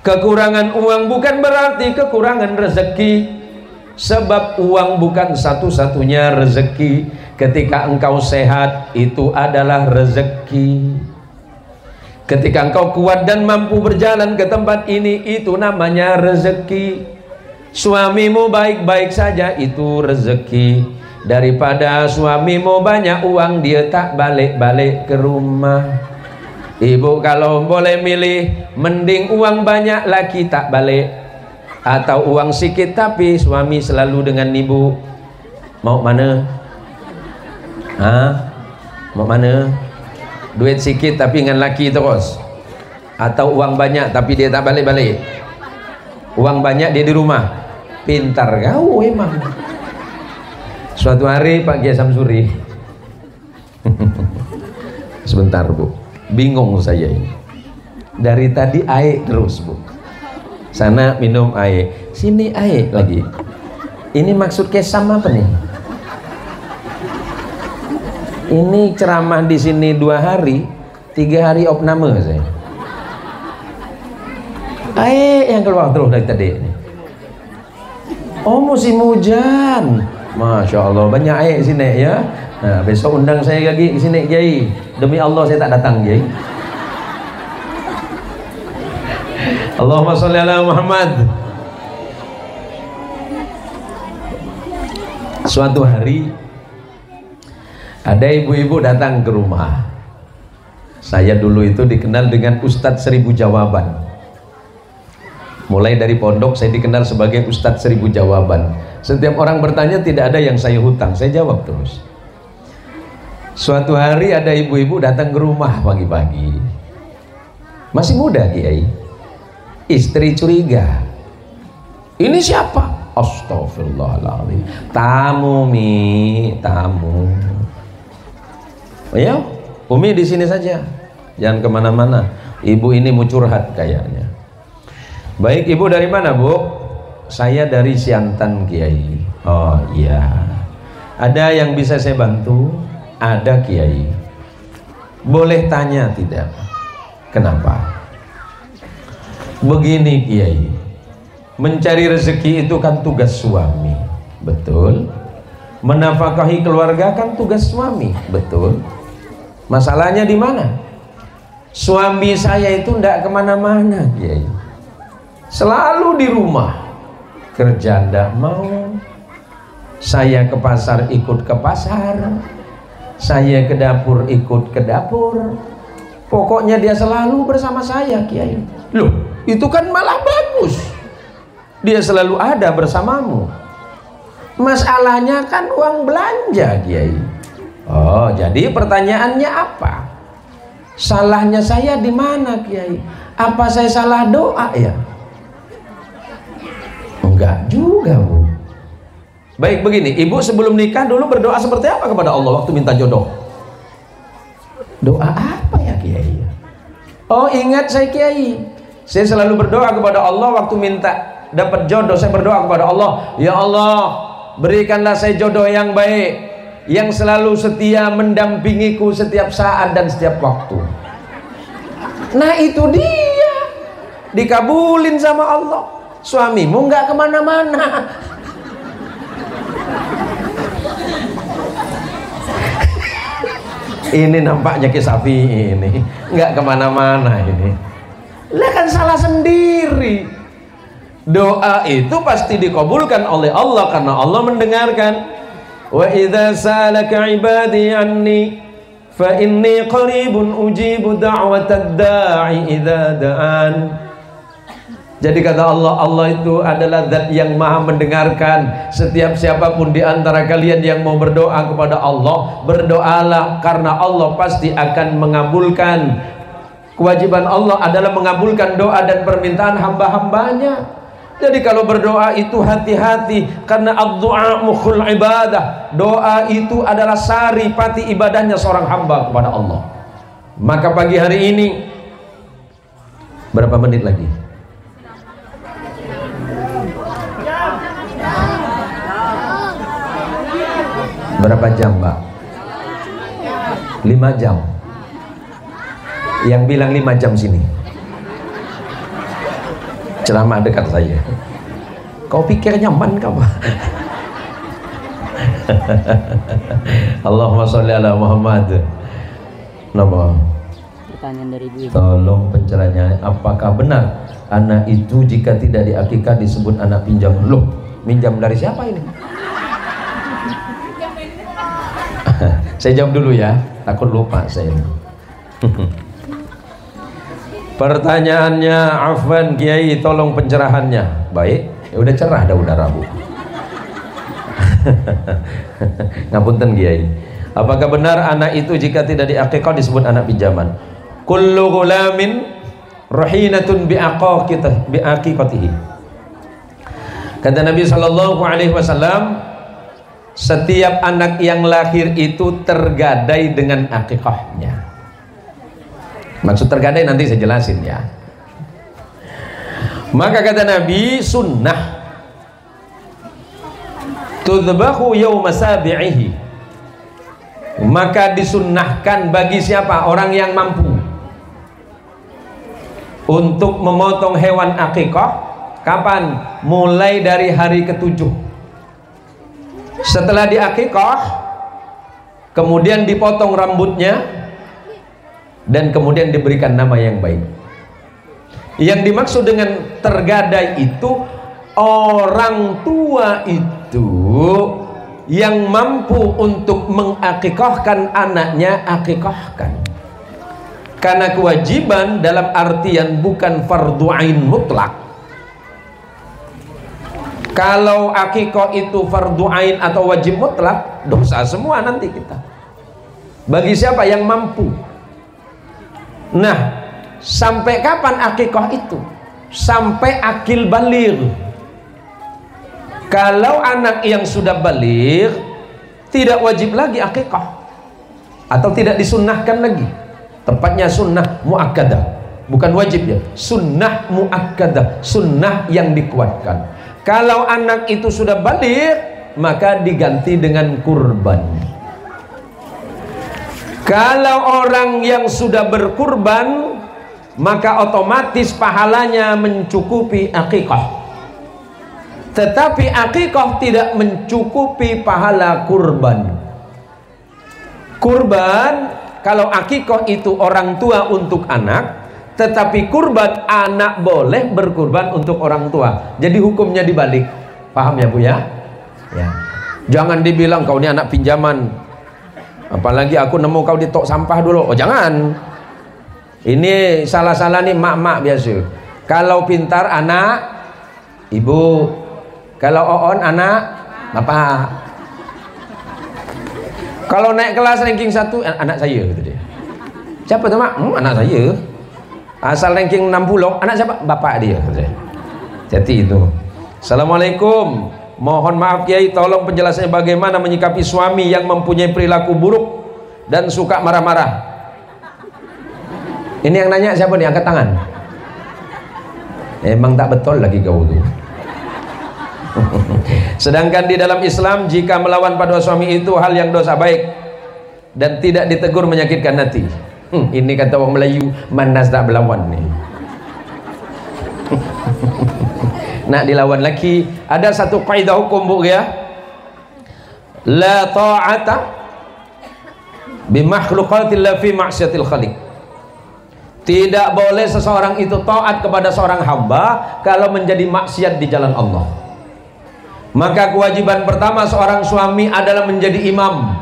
Kekurangan uang bukan berarti kekurangan rezeki. Sebab uang bukan satu-satunya rezeki. Ketika engkau sehat, itu adalah rezeki. Ketika engkau kuat dan mampu berjalan ke tempat ini, itu namanya rezeki. Suamimu baik-baik saja, itu rezeki. Daripada suamimu banyak uang, dia tak balik-balik ke rumah. Ibu kalau boleh milih, mending uang banyak laki tak balik, atau uang sikit tapi suami selalu dengan ibu. Mau mana? Mau mana? Duit sikit tapi dengan laki terus, atau uang banyak tapi dia tak balik-balik? Uang banyak dia di rumah. Pintar kau emang. Suatu hari Pak Kiai Samsuri sebentar Bu, bingung saya ini. Dari tadi air terus Bu, sana minum air, sini air lagi. Ini maksud kesam apa nih? Ini ceramah di sini 2 hari, 3 hari opname saya. Air yang keluar terus dari tadi. Oh musim hujan, Masya Allah banyak air sini ya. Nah, besok undang saya lagi ke sini Kiai. Demi Allah saya tak datang Kiai. Allahumma sholli ala Muhammad. Suatu hari ada ibu-ibu datang ke rumah. Saya dulu itu dikenal dengan Ustadz 1000 jawaban. Mulai dari pondok saya dikenal sebagai Ustadz 1000 jawaban. Setiap orang bertanya tidak ada yang saya hutang, saya jawab terus. Suatu hari ada ibu-ibu datang ke rumah pagi-pagi. Masih muda Kiai. Istri curiga. Ini siapa? Astagfirullahaladzim. Tamu Mi, tamu. Ya, Umi di sini saja. Jangan kemana-mana. Ibu ini mau curhat kayaknya. Baik, ibu dari mana Bu? Saya dari Siantan Kiai. Oh iya. Ada yang bisa saya bantu? Ada Kiai. Boleh tanya tidak? Kenapa? Begini Kiai, mencari rezeki itu kan tugas suami, betul. Menafkahi keluarga kan tugas suami, betul. Masalahnya di mana? Suami saya itu tidak kemana-mana Kiai, selalu di rumah. Kerja tidak mau. Saya ke pasar ikut ke pasar, saya ke dapur ikut ke dapur. Pokoknya dia selalu bersama saya Kiai. Loh, itu kan malah bagus. Dia selalu ada bersamamu. Masalahnya kan uang belanja Kiai. Oh, jadi pertanyaannya apa? Salahnya saya di mana Kiai? Apa saya salah doa ya? Enggak juga Bu. Baik begini, ibu sebelum nikah dulu berdoa seperti apa kepada Allah waktu minta jodoh? Doa apa ya Kiai? Oh ingat saya Kiai, saya selalu berdoa kepada Allah waktu minta dapat jodoh, saya berdoa kepada Allah, ya Allah, berikanlah saya jodoh yang baik, yang selalu setia mendampingiku setiap saat dan setiap waktu. Nah itu dia, dikabulin sama Allah. Suamimu nggak kemana-mana. Ini nampaknya Kisafi ini nggak kemana-mana ini. Lah kan salah sendiri. Doa itu pasti dikabulkan oleh Allah karena Allah mendengarkan. Wa idza salaka ibadi anni fa inni qaribun ujibu da'watad da'i idza da'an. Jadi kata Allah, Allah itu adalah zat yang maha mendengarkan. Setiap siapapun di antara kalian yang mau berdoa kepada Allah, berdoalah karena Allah pasti akan mengabulkan. Kewajiban Allah adalah mengabulkan doa dan permintaan hamba-hambanya. Jadi kalau berdoa itu hati-hati, karena ad-du'a mukhul ibadah. Doa itu adalah sari pati ibadahnya seorang hamba kepada Allah. Maka pagi hari ini, berapa menit lagi? Berapa jam, Mbak? 5 jam. Yang bilang 5 jam sini. Ceramah dekat saya. Kau pikir nyaman kah, Pak? Allahumma sholli ala Muhammad. Napa? Pertanyaan dari Ibu. Tolong pencerahannya, apakah benar anak itu jika tidak diakikah disebut anak pinjam? Loh, minjam dari siapa ini? Saya jawab dulu ya, takut lupa saya. Pertanyaannya, afwan Kiai, tolong pencerahannya. Baik, ya udah cerah dah, udah Rabu. Ngapunten Kiai. Apakah benar anak itu jika tidak diakikah disebut anak pinjaman? Kullu ghulamin rahinatun bi'aqiqatihi. Kata Nabi sallallahu alaihi wasallam, setiap anak yang lahir itu tergadai dengan akikahnya. Maksud tergadai nanti saya jelasin ya. Maka kata Nabi, sunnah tudbahu yawma sabi'ihi. Maka disunnahkan bagi siapa? Orang yang mampu untuk memotong hewan akikah. Kapan? Mulai dari hari ke-7. Setelah diakikah, kemudian dipotong rambutnya dan kemudian diberikan nama yang baik. Yang dimaksud dengan tergadai itu orang tua itu yang mampu untuk mengakikahkan anaknya, akikahkan. Karena kewajiban dalam artian bukan fardu ain mutlak. Kalau akikah itu fardu ain atau wajib mutlak, dosa semua nanti kita. Bagi siapa yang mampu. Nah, sampai kapan akikah itu? Sampai akil baligh. Kalau anak yang sudah baligh, tidak wajib lagi akikah, atau tidak disunnahkan lagi. Tepatnya sunnah muakkadah, bukan wajib ya. Sunnah muakkadah, sunnah yang dikuatkan. Kalau anak itu sudah baligh, maka diganti dengan kurban. Kalau orang yang sudah berkurban, maka otomatis pahalanya mencukupi akikah. Tetapi akikah tidak mencukupi pahala kurban. Kurban, kalau akikah itu orang tua untuk anak, tetapi kurban anak boleh berkurban untuk orang tua. Jadi hukumnya dibalik. Paham ya Bu ya? Ya. Jangan dibilang kau ini anak pinjaman. Apalagi aku nemu kau di tok sampah dulu. Oh jangan. Ini salah-salah nih mak-mak biasa. Kalau pintar anak ibu, kalau oon anak bapak. Kalau naik kelas ranking 1 anak saya gitu dia. Siapa tuh mak? Anak saya. Asal ranking 60, anak siapa? Bapak dia. Jadi itu. Assalamualaikum. Mohon maaf Kiai, tolong penjelasannya bagaimana menyikapi suami yang mempunyai perilaku buruk dan suka marah-marah. Ini yang nanya siapa nih? Angkat tangan. Emang tak betul lagi kau tuh. Sedangkan di dalam Islam jika melawan pada suami itu hal yang dosa baik dan tidak ditegur menyakitkan hati. Ini kata orang Melayu, manas tak melawan nih. Nak dilawan lagi. Ada satu kaidah hukum bu ya, la ta'ata bi makhluqatillah fi ma'siyatil khaliq. Tidak boleh seseorang itu taat kepada seorang hamba kalau menjadi maksiat di jalan Allah. Maka kewajiban pertama seorang suami adalah menjadi imam.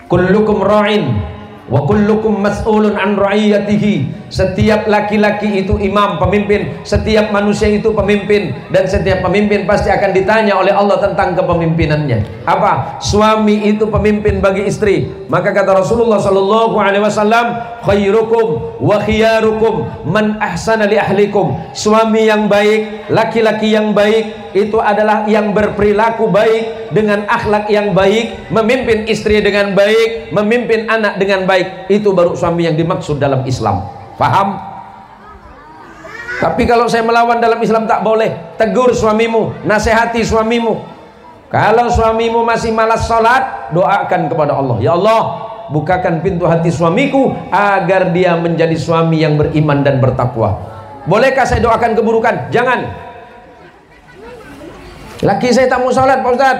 Kullukum ra'in wa kullukum mas'ulun an ra'iyatihi. Setiap laki-laki itu imam, pemimpin. Setiap manusia itu pemimpin, dan setiap pemimpin pasti akan ditanya oleh Allah tentang kepemimpinannya. Apa? Suami itu pemimpin bagi istri. Maka kata Rasulullah sallallahu alaihi wasallam, khairukum wa khiyarukum man ahsana li ahlikum. Suami yang baik, laki-laki yang baik itu adalah yang berperilaku baik dengan akhlak yang baik, memimpin istri dengan baik, memimpin anak dengan baik. Itu baru suami yang dimaksud dalam Islam. Paham? Tapi kalau saya melawan dalam Islam tak boleh. Tegur suamimu, nasihati suamimu. Kalau suamimu masih malas sholat, doakan kepada Allah, ya Allah, bukakan pintu hati suamiku agar dia menjadi suami yang beriman dan bertakwa. Bolehkah saya doakan keburukan? Jangan. Laki saya tak mau sholat Pak Ustaz,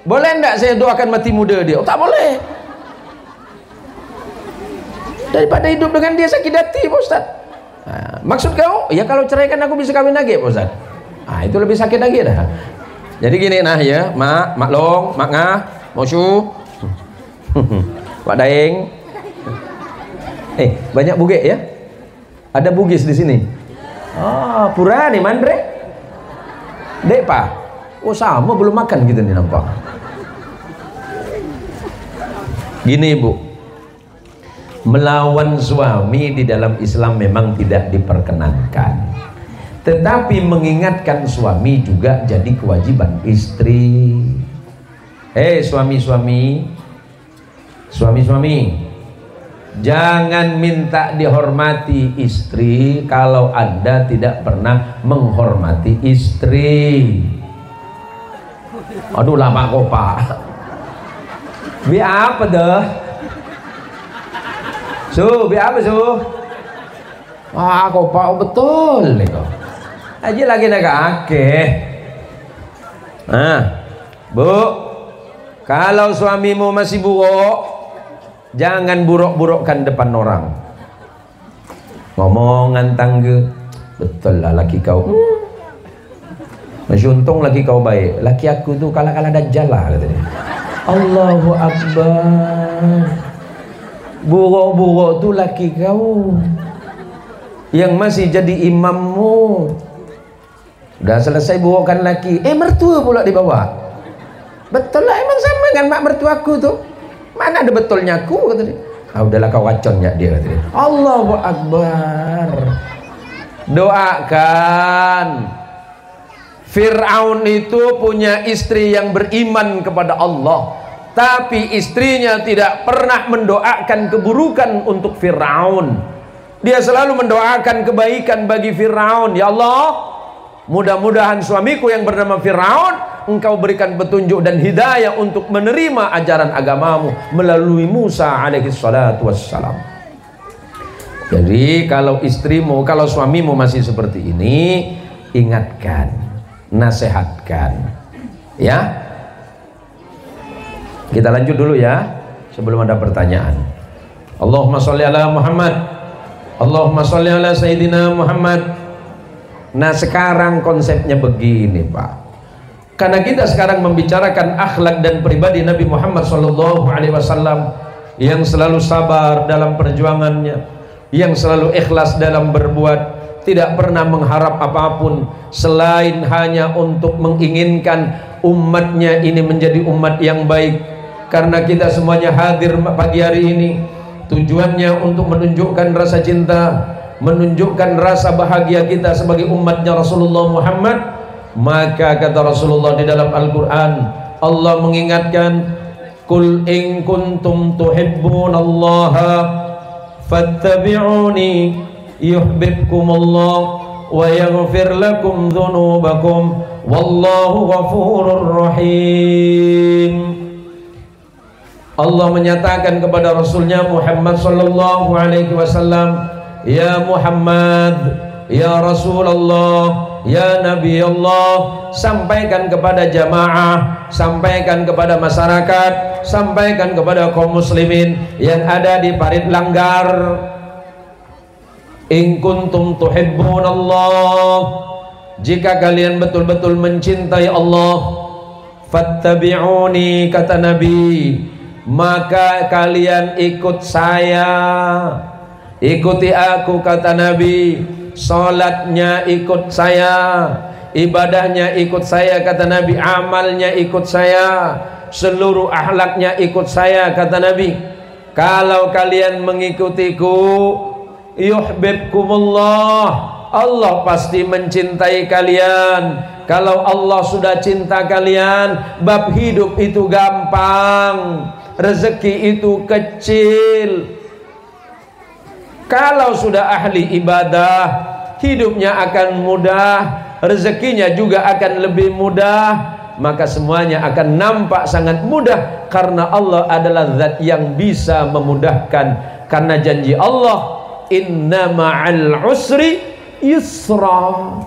boleh enggak saya doakan mati muda dia? Oh, tak boleh. Daripada hidup dengan dia sakit hati Pak Ustaz. Nah, maksud kau, ya kalau ceraikan aku bisa kawin lagi Pak Ustaz. Nah, itu lebih sakit lagi dah. Jadi gini nah ya, mak long, mak ngah, mau su, Pak Daeng. Banyak buge ya? Ada bugis di sini. Oh, pura nih mandre. Dek Pak. Oh sama belum makan gitu nih nampak. Gini Bu, melawan suami di dalam Islam memang tidak diperkenankan, tetapi mengingatkan suami juga jadi kewajiban istri. Suami-suami, jangan minta dihormati istri kalau Anda tidak pernah menghormati istri. Aduh lama kok Pak. Bi apa dah? Bi apa kok Pak betul nih kok. Aja lagi naga akeh. Nah, Bu, kalau suamimu masih buruk, jangan buruk-burukkan depan orang. Ngomongan tangga, betul lah laki kau. Masih untung lagi kau baik. Laki aku tuh kalah-kalah dajjal lah katanya. Allahu Akbar. Buruk-buruk tuh laki kau yang masih jadi imammu. Udah selesai burukkan laki, mertua pula dibawa. Betul lah, emang sama dengan mak mertuaku tuh. Mana ada betulnya aku katanya. Udahlah kau racunnya dia katanya. Allahu Akbar. Doakan. Fir'aun itu punya istri yang beriman kepada Allah, tapi istrinya tidak pernah mendoakan keburukan untuk Fir'aun. Dia selalu mendoakan kebaikan bagi Fir'aun. Ya Allah, mudah-mudahan suamiku yang bernama Fir'aun engkau berikan petunjuk dan hidayah untuk menerima ajaran agamamu melalui Musa alaihi salatu wassalam. Jadi kalau istrimu, kalau suamimu masih seperti ini, ingatkan, nasihatkan, ya. Kita lanjut dulu ya sebelum ada pertanyaan. Allahumma sholli ala Muhammad, Allahumma sholli ala Sayyidina Muhammad. Nah sekarang konsepnya begini Pak, karena kita sekarang membicarakan akhlak dan pribadi Nabi Muhammad SAW yang selalu sabar dalam perjuangannya, yang selalu ikhlas dalam berbuat, tidak pernah mengharap apapun selain hanya untuk menginginkan umatnya ini menjadi umat yang baik. Karena kita semuanya hadir pagi hari ini tujuannya untuk menunjukkan rasa cinta, menunjukkan rasa bahagia kita sebagai umatnya Rasulullah Muhammad. Maka kata Rasulullah di dalam Al-Quran, Allah mengingatkan, Qul in kuntum tuhibbunallaha fattabi'uni yuhibbukumullah wa yaghfir lakum dhunubakum wallahu ghafurur rahim. Allah menyatakan kepada Rasulnya Muhammad sallallahu alaihi wasallam, ya Muhammad, ya Rasulullah, ya Nabi Allah, sampaikan kepada jamaah, sampaikan kepada masyarakat, sampaikan kepada kaum muslimin yang ada di Parit Langgar, in kuntum tuhibbunallah, jika kalian betul-betul mencintai Allah, fattabi'uni, kata Nabi, maka kalian ikut saya, ikuti aku, kata Nabi. Salatnya ikut saya, ibadahnya ikut saya, kata Nabi. Amalnya ikut saya, seluruh akhlaknya ikut saya, kata Nabi. Kalau kalian mengikutiku, yuhibbukumullah, Allah pasti mencintai kalian. Kalau Allah sudah cinta kalian, bab hidup itu gampang, rezeki itu kecil. Kalau sudah ahli ibadah, hidupnya akan mudah, rezekinya juga akan lebih mudah, maka semuanya akan nampak sangat mudah, karena Allah adalah zat yang bisa memudahkan. Karena janji Allah, inna ma'al usri yusra,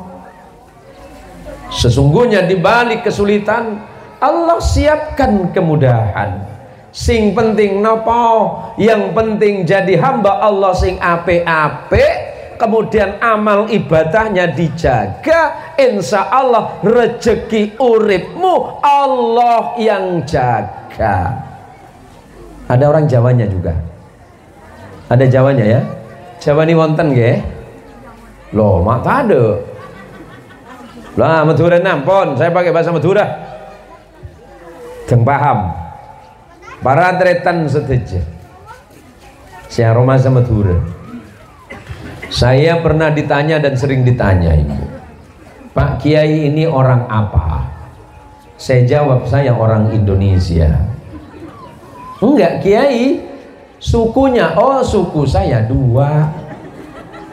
sesungguhnya di balik kesulitan Allah siapkan kemudahan. Sing penting nopo, yang penting jadi hamba Allah sing ape-ape, kemudian amal ibadahnya dijaga, insya Allah rezeki uripmu Allah yang jaga. Ada orang Jawanya juga, ada Jawanya ya. Jawa ini wonten nggih? Loh, mak ada. Lah Madura nampon, saya pakai bahasa Madura. Jeng paham. Para tretan setuju. Saya Romasa Madura. Saya pernah ditanya dan sering ditanya, Ibu, Pak Kiai ini orang apa? Saya jawab, saya orang Indonesia. Enggak Kiai, sukunya. Oh, suku saya dua,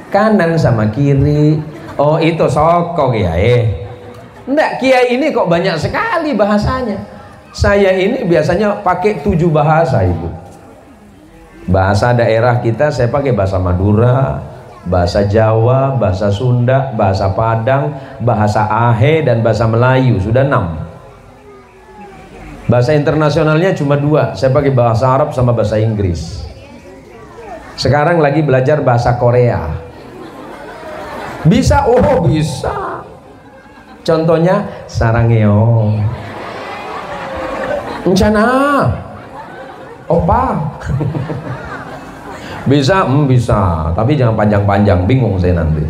kanan sama kiri. Oh, itu soko Kiai. Enggak, Kiai ini kok banyak sekali bahasanya. Saya ini biasanya pakai 7 bahasa, Ibu. Bahasa daerah kita saya pakai bahasa Madura, bahasa Jawa, bahasa Sunda, bahasa Padang, bahasa Ahe, dan bahasa Melayu. Sudah 6. Bahasa internasionalnya cuma 2. Saya pakai bahasa Arab sama bahasa Inggris. Sekarang lagi belajar bahasa Korea. Bisa? Oh bisa. Contohnya sarangeo, rencana opa. Bisa? Bisa, tapi jangan panjang-panjang, bingung saya nanti.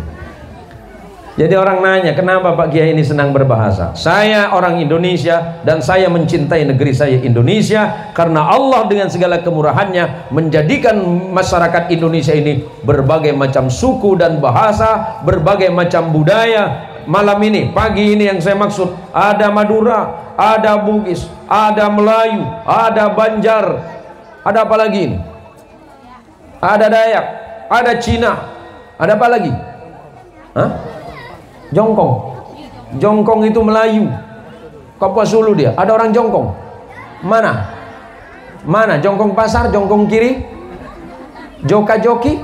Jadi orang nanya, kenapa Pak Kiai ini senang berbahasa? Saya orang Indonesia dan saya mencintai negeri saya Indonesia, karena Allah dengan segala kemurahannya menjadikan masyarakat Indonesia ini berbagai macam suku dan bahasa, berbagai macam budaya. Malam ini, pagi ini yang saya maksud, ada Madura, ada Bugis, ada Melayu, ada Banjar, ada apa lagi ini? Ada Dayak, ada Cina, ada apa lagi? Hah? Jongkong. Jongkong itu Melayu. Kapuas Hulu dia. Ada orang Jongkong. Mana? Mana? Jongkong Pasar, Jongkong Kiri, Joka Joki,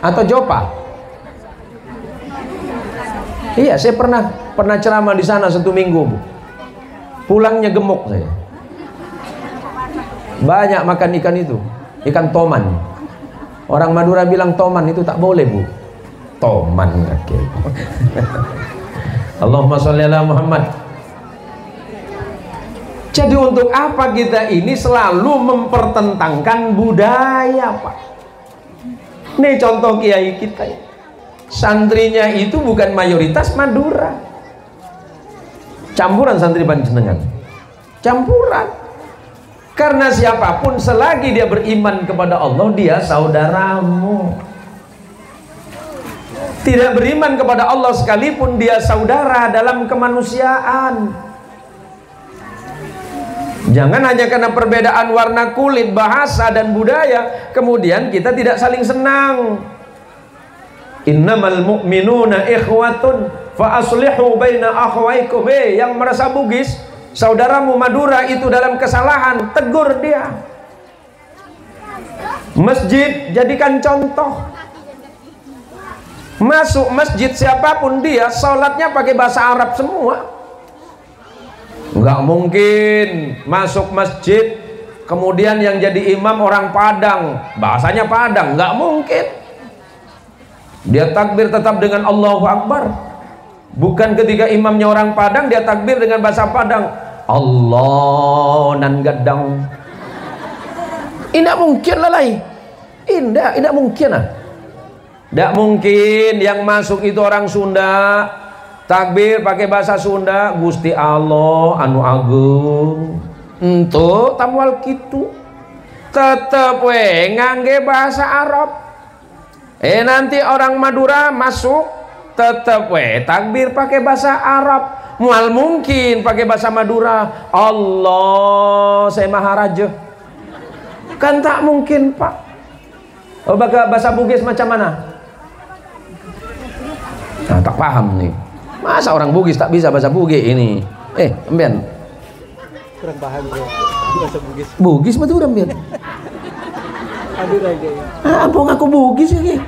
atau Jopa? Iya, saya pernah ceramah di sana 1 minggu, Bu. Pulangnya gemuk saya. Banyak makan ikan itu, ikan toman. Orang Madura bilang toman itu tak boleh, Bu. Toman, oke. Allahumma sholli ala Muhammad. Jadi untuk apa kita ini selalu mempertentangkan budaya, Pak? Ini contoh kiai kita ya. Santrinya itu bukan mayoritas Madura, campuran santri panjenengan, campuran. Karena siapapun selagi dia beriman kepada Allah, dia saudaramu. Tidak beriman kepada Allah sekalipun, dia saudara dalam kemanusiaan. Jangan hanya karena perbedaan warna kulit, bahasa, dan budaya kemudian kita tidak saling senang. Innamal mu'minuna ikhwatun fa aslihu baina akhwaikum. Yang merasa Bugis, saudaramu Madura itu dalam kesalahan, tegur dia. Masjid jadikan contoh. Masuk masjid siapapun dia, sholatnya pakai bahasa Arab semua. Nggak mungkin masuk masjid kemudian yang jadi imam orang Padang, bahasanya Padang, nggak mungkin. Dia takbir tetap dengan Allahu Akbar. Bukan ketika imamnya orang Padang dia takbir dengan bahasa Padang, Allah nan gadang. Tidak mungkin lalai. Tidak mungkin lah. Tidak mungkin yang masuk itu orang Sunda, takbir pakai bahasa Sunda, Gusti Allah anu agung. Entuk tamwal kitu. Tetep we ngangge bahasa Arab. Nanti orang Madura masuk tetep we takbir pakai bahasa Arab. Mual mungkin pakai bahasa Madura, Allah saya Maharaja. Kan tak mungkin, Pak. Oh, bahasa Bugis macam mana? Nah, tak paham nih. Masa orang Bugis tak bisa bahasa Bugis ini? Embian. Kurang paham bro. Bahasa Bugis. Bugis mah tuh embian. Aduh lagi. Apa ngaku Bugis lagi?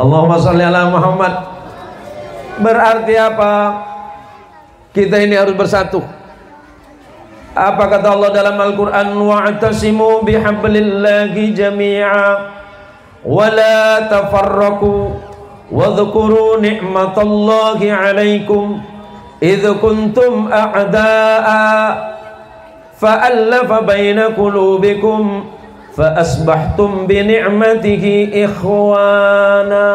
Allahumma sholli ala Muhammad. Berarti apa? Kita ini harus bersatu. Apa kata Allah dalam Al-Quran? Wa'tasimu bihablillahi jami'a wa la tafarraku wadhkuru ni'matallahi alaikum idh kuntum a'da'a fa'allafa baina qulubikum fa'asbahtum bini'matihi ikhwana.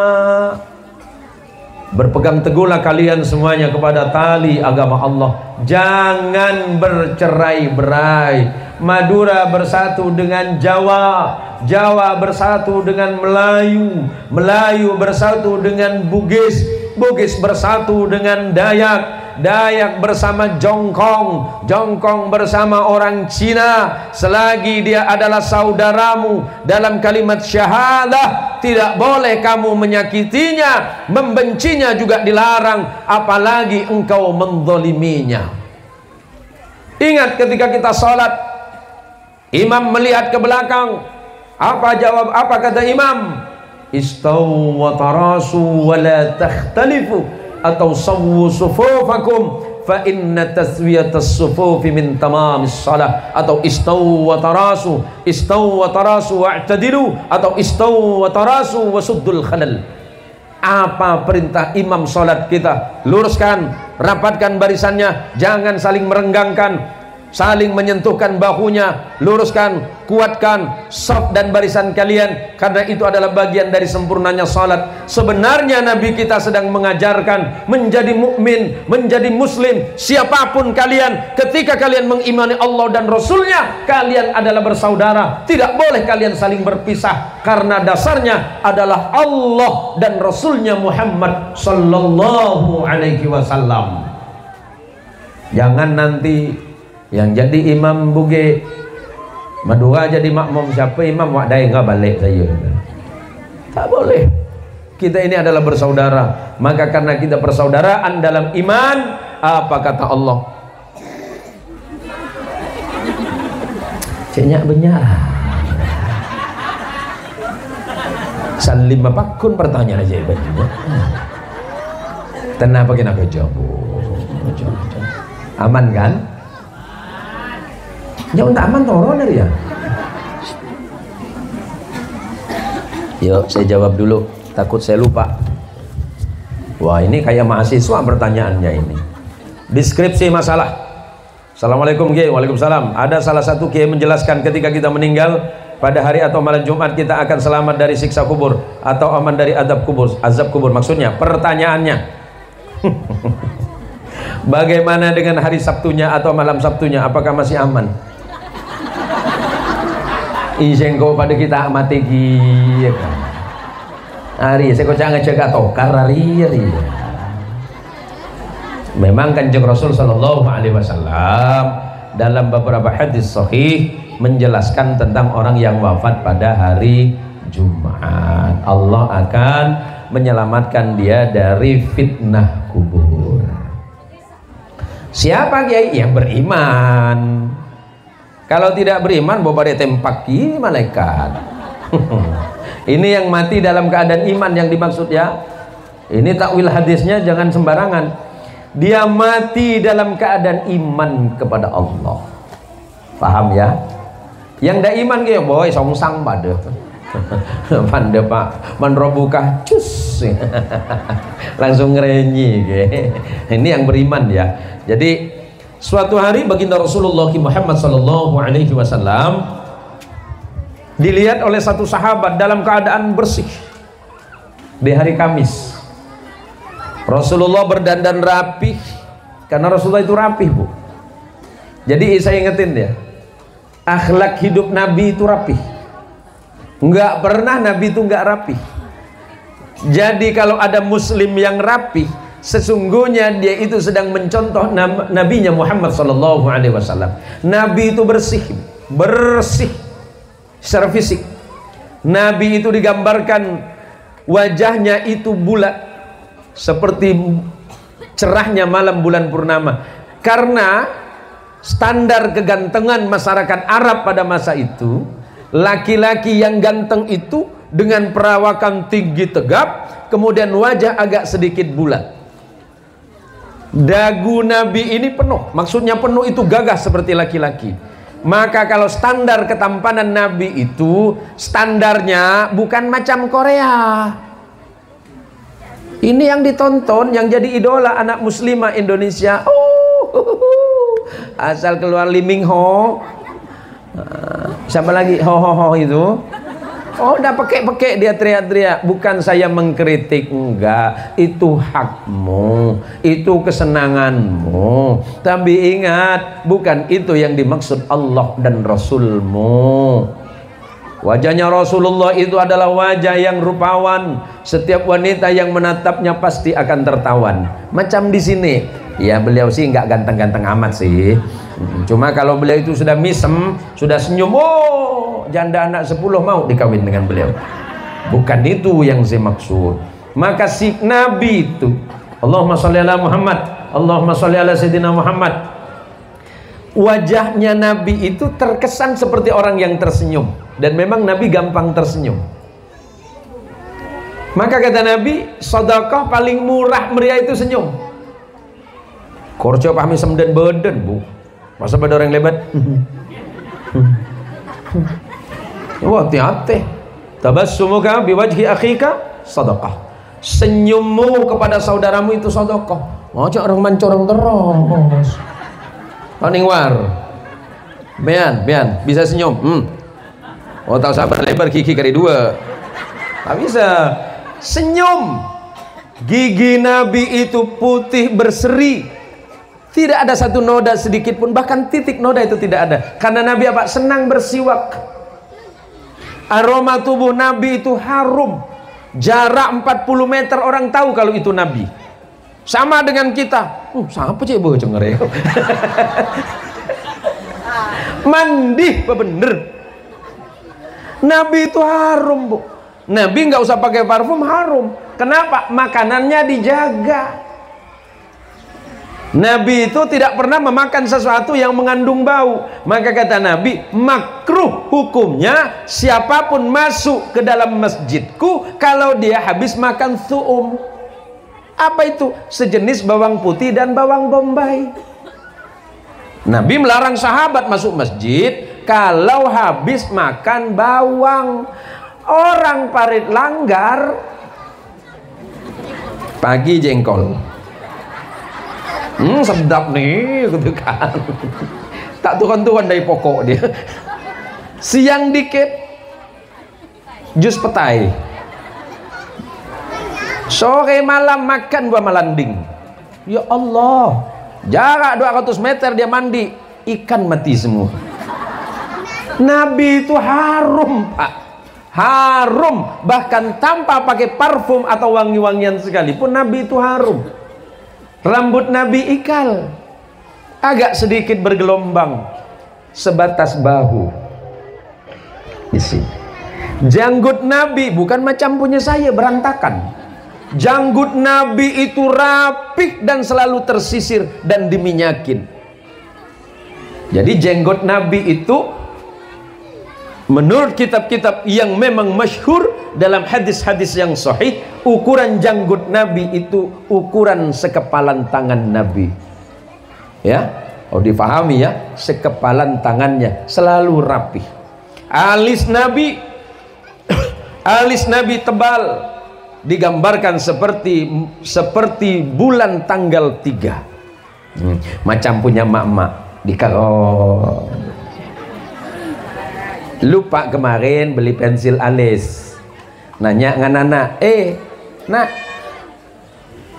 Berpegang teguhlah kalian semuanya kepada tali agama Allah. Jangan bercerai-berai. Madura bersatu dengan Jawa, Jawa bersatu dengan Melayu, Melayu bersatu dengan Bugis, Bugis bersatu dengan Dayak, Dayak bersama Jongkong, Jongkong bersama orang Cina. Selagi dia adalah saudaramu dalam kalimat syahadah, tidak boleh kamu menyakitinya, membencinya juga dilarang, apalagi engkau menzaliminya. Ingat ketika kita sholat, imam melihat ke belakang, apa kata imam? Istawu wa tarasu wa la takhtalifu atau sawwu sufufakum fa inna taswiyatas sufufi min tamamis shalah, atau istawu wa tarasu wa'tadilu, atau istawu wa tarasu wa suddul khalal. Apa perintah imam salat kita? Luruskan, rapatkan barisannya, jangan saling merenggangkan, saling menyentuhkan bahunya, luruskan, kuatkan saf dan barisan kalian, karena itu adalah bagian dari sempurnanya salat. Sebenarnya Nabi kita sedang mengajarkan menjadi mukmin, menjadi muslim, siapapun kalian, ketika kalian mengimani Allah dan Rasulnya, kalian adalah bersaudara, tidak boleh kalian saling berpisah, karena dasarnya adalah Allah dan Rasulnya Muhammad sallallahu alaihi wasallam. Jangan nanti yang jadi imam Buge Madura jadi makmum siapa imam wadai nggak balik saya. Tak boleh. Kita ini adalah bersaudara. Maka karena kita persaudaraan dalam iman, apa kata Allah? Ceknya benyar. Salim apakun pertanyaan aja ibaratnya. Tenang pakai nak jawab. Aman kan? Jangan tak aman toron ya. Yuk saya jawab dulu, takut saya lupa. Wah ini kayak mahasiswa pertanyaannya ini. Deskripsi masalah. Assalamualaikum Kiai. Waalaikumsalam. Ada salah satu Kiai menjelaskan ketika kita meninggal pada hari atau malam Jumat kita akan selamat dari siksa kubur atau aman dari azab kubur maksudnya. Pertanyaannya bagaimana dengan hari Sabtunya atau malam Sabtunya, apakah masih aman? Isengko pada kita mati gih hari saya kocak ngecek tokar hari. Memang Kanjeng Rasul sallallahu alaihi wasallam dalam beberapa hadis sahih menjelaskan tentang orang yang wafat pada hari Jumat. Allah akan menyelamatkan dia dari fitnah kubur. Siapa kiai? Yang beriman. Kalau tidak beriman, bawa dia tempaki malaikat. Ini yang mati dalam keadaan iman yang dimaksud ya. Ini takwil hadisnya jangan sembarangan. Dia mati dalam keadaan iman kepada Allah. Paham ya? Yang dah iman kayak boy songsang pada. Pande pak menrobukah cus. Langsung ngerenyi. Ini yang beriman ya. Jadi suatu hari baginda Rasulullah Muhammad sallallahu alaihi wasallam dilihat oleh satu sahabat dalam keadaan bersih di hari Kamis. Rasulullah berdandan rapih karena Rasulullah itu rapih, Bu. Jadi saya ingetin dia, akhlak hidup Nabi itu rapih. Enggak pernah Nabi itu enggak rapih. Jadi kalau ada muslim yang rapih, sesungguhnya dia itu sedang mencontoh nabinya Muhammad sallallahu alaihi wasallam. Nabi itu bersih secara fisik. Nabi itu digambarkan wajahnya itu bulat seperti cerahnya malam bulan purnama. Karena standar kegantengan masyarakat Arab pada masa itu, laki-laki yang ganteng itu dengan perawakan tinggi tegap, kemudian wajah agak sedikit bulat. Dagu Nabi ini penuh, maksudnya penuh itu gagah seperti laki-laki. Maka kalau standar ketampanan Nabi itu standarnya bukan macam Korea. Ini yang ditonton, yang jadi idola anak muslimah Indonesia. Asal keluar Lee Min Ho, siapa lagi ho itu. Oh, udah pekek dia teriak-teriak. Bukan saya mengkritik, enggak. Itu hakmu, itu kesenanganmu. Tapi ingat, bukan itu yang dimaksud Allah dan Rasulmu. Wajahnya Rasulullah itu adalah wajah yang rupawan. Setiap wanita yang menatapnya pasti akan tertawan. Macam di sini. Ya beliau sih enggak ganteng-ganteng amat sih. Cuma kalau beliau itu sudah misem, sudah senyum, oh janda anak 10 mau dikawin dengan beliau. Bukan itu yang saya maksud. Maka si Nabi itu, Allahumma sholli ala Muhammad, Allahumma sholli ala Sayyidina Muhammad. Wajahnya Nabi itu terkesan seperti orang yang tersenyum. Dan memang Nabi gampang tersenyum. Maka kata Nabi, sedekah paling murah meriah itu senyum. Korco pahami semden beden, Bu. Masa pada orang lebat. Wah, hati-hati. Tabassumuka biwajhi akhika sedekah. Senyummu kepada saudaramu itu sedekah. Ojo orang mancorong terus. Paning war. Bian, bisa senyum. Oh, tahu sabar lebar gigi kali 2. Tak bisa. Senyum. Gigi Nabi itu putih berseri. Tidak ada satu noda sedikit pun, bahkan titik noda itu tidak ada. Karena Nabi apa? Senang bersiwak. Aroma tubuh Nabi itu harum. Jarak 40 meter orang tahu kalau itu Nabi. Sama dengan kita. Siapa cek bocong ngereo? Mandi apa bener? Nabi itu harum, Bu. Nabi nggak usah pakai parfum, harum. Kenapa? Makanannya dijaga. Nabi itu tidak pernah memakan sesuatu yang mengandung bau. Maka kata Nabi, makruh hukumnya siapapun masuk ke dalam masjidku kalau dia habis makan su'um. Apa itu? Sejenis bawang putih dan bawang bombay. Nabi melarang sahabat masuk masjid kalau habis makan bawang. Orang parit langgar pagi jengkol. Sedap nih gitu kan. Tak tuhan-tuhan dari pokok dia. Siang dikit jus petai. Sore malam makan buah malanding. Ya Allah, jarak 200 meter dia mandi, ikan mati semua. Nabi itu harum, Pak. Harum, bahkan tanpa pakai parfum atau wangi-wangian sekalipun Nabi itu harum. Rambut Nabi ikal, agak sedikit bergelombang, sebatas bahu di sini. Janggut Nabi bukan macam punya saya, berantakan. Janggut Nabi itu rapih dan selalu tersisir dan diminyakin. Jadi jenggot Nabi itu menurut kitab-kitab yang memang masyhur dalam hadis-hadis yang sahih, ukuran janggut Nabi itu ukuran sekepalan tangan Nabi. Ya, oh difahami ya, sekepalan tangannya selalu rapih. Alis Nabi tebal, digambarkan seperti bulan tanggal 3. Macam punya mak-mak di karo. Lupa kemarin beli pensil alis. Nanya ngan anak, nak,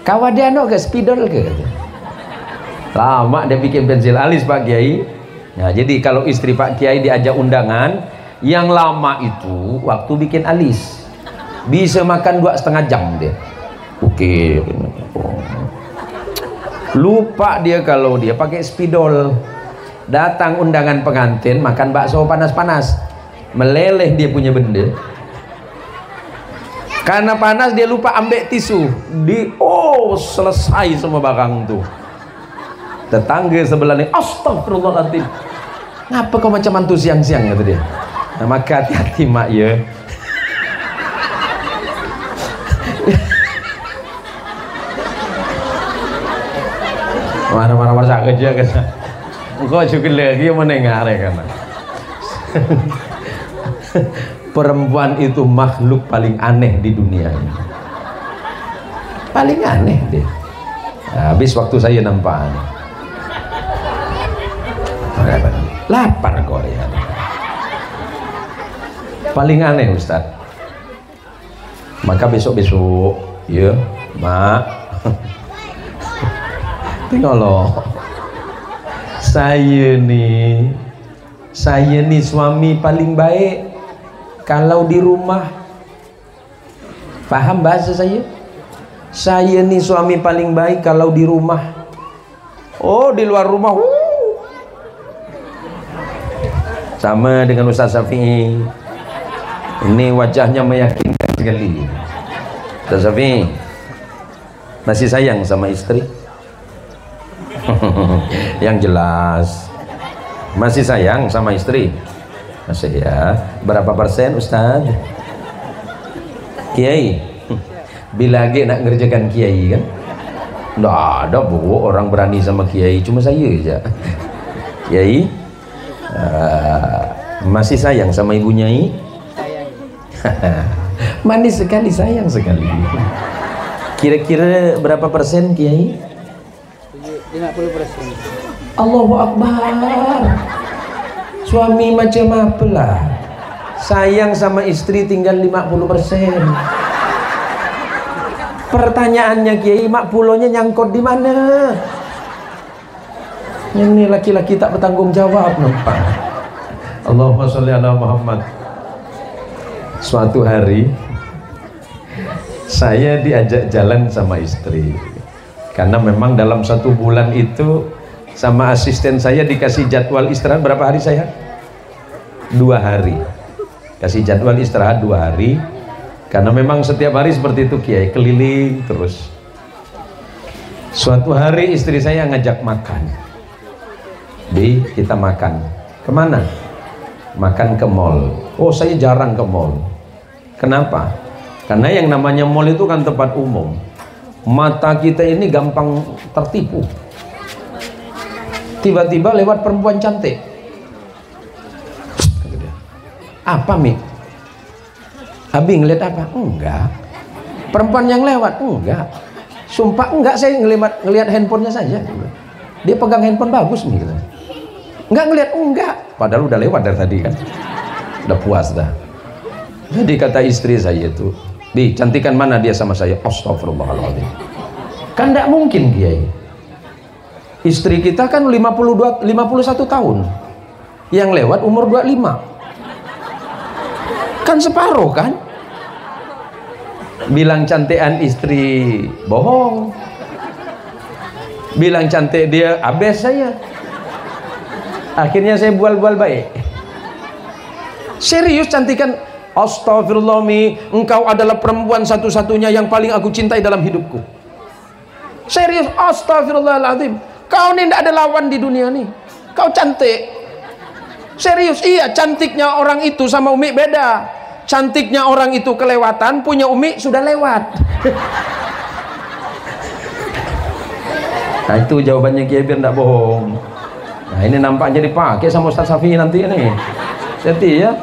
kawadiano ke spidol ke? Lama dia bikin pensil alis Pak Kiai. Nah, jadi kalau istri Pak Kiai diajak undangan, yang lama itu waktu bikin alis bisa makan 2,5 jam dia. Oke. Lupa dia kalau dia pakai spidol. Datang undangan pengantin makan bakso panas-panas, meleleh dia punya benda. Karena panas dia lupa ambil tisu. Selesai semua barang tuh. Tetangga sebelah ini, astagfirullahaladzim, ngapa kau macam mantu siang-siang, kata dia. Nah, maka hati-hati mak ya. Marah-marah sak kerja kan. Engkau juga lagi mendengar kan. Perempuan itu makhluk paling aneh di dunia ini. Paling aneh dia. Habis waktu saya nampak. Lapar Korea. Paling aneh Ustaz. Maka besok-besok ya mak, tengok loh, saya nih suami paling baik kalau di rumah. Paham bahasa saya? Saya nih suami paling baik kalau di rumah. Oh, di luar rumah sama dengan Ustaz Syafi'i. Ini wajahnya meyakinkan sekali. Ustaz Syafi'i masih sayang sama istri? Yang jelas masih sayang sama istri? Masih ya. Berapa persen Ustaz? Kiai bila lagi nak ngerjakan kiai kan? Nggak ada bu orang berani sama kiai, cuma saya aja. Kiai masih sayang sama ibu Nyai? Manis sekali, sayang sekali. Kira-kira berapa persen Kiai? 50%. Allahu Akbar. Suami macam apalah, sayang sama istri tinggal 50%. Pertanyaannya Kiai, mak pulonya nyangkut di mana? Yang ini laki-laki tak bertanggung jawab nampak. Allahumma sholli ala Muhammad. Suatu hari saya diajak jalan sama istri, karena memang dalam 1 bulan itu sama asisten saya dikasih jadwal istirahat berapa hari saya? 2 hari. Kasih jadwal istirahat 2 hari, karena memang setiap hari seperti itu Kiai, keliling terus. Suatu hari istri saya ngajak makan. Kita makan. Kemana? Makan ke mall. Oh, saya jarang ke mall. Kenapa? Karena yang namanya mall itu kan tempat umum. Mata kita ini gampang tertipu. Tiba-tiba lewat perempuan cantik. Apa Mi? Abi ngeliat apa? Enggak. Perempuan yang lewat? Enggak. Sumpah enggak, saya ngeliat handphonenya saja. Dia pegang handphone bagus nih gitu. Enggak ngeliat, enggak. Padahal udah lewat dari tadi kan. Udah puas dah. Jadi kata istri saya itu, cantikan mana dia sama saya? Astagfirullahaladzim. Kan enggak mungkin Kiai. Istri kita kan 51 tahun. Yang lewat umur 25. Kan separuh kan? Bilang cantikan istri bohong. Bilang cantik dia abes saya. Akhirnya saya bual-bual baik. Serius cantikan. astagfirullah Mi, engkau adalah perempuan satu-satunya yang paling aku cintai dalam hidupku. Serius, astagfirullahaladzim, kau ini tidak ada lawan di dunia nih, kau cantik. Serius, iya, cantiknya orang itu sama Umi beda. Cantiknya orang itu kelewatan, punya Umi sudah lewat. Nah itu jawabannya Kiai biar tidak bohong. Nah ini nampaknya dipakai sama Ustaz Safi nanti ini. Jadi ya,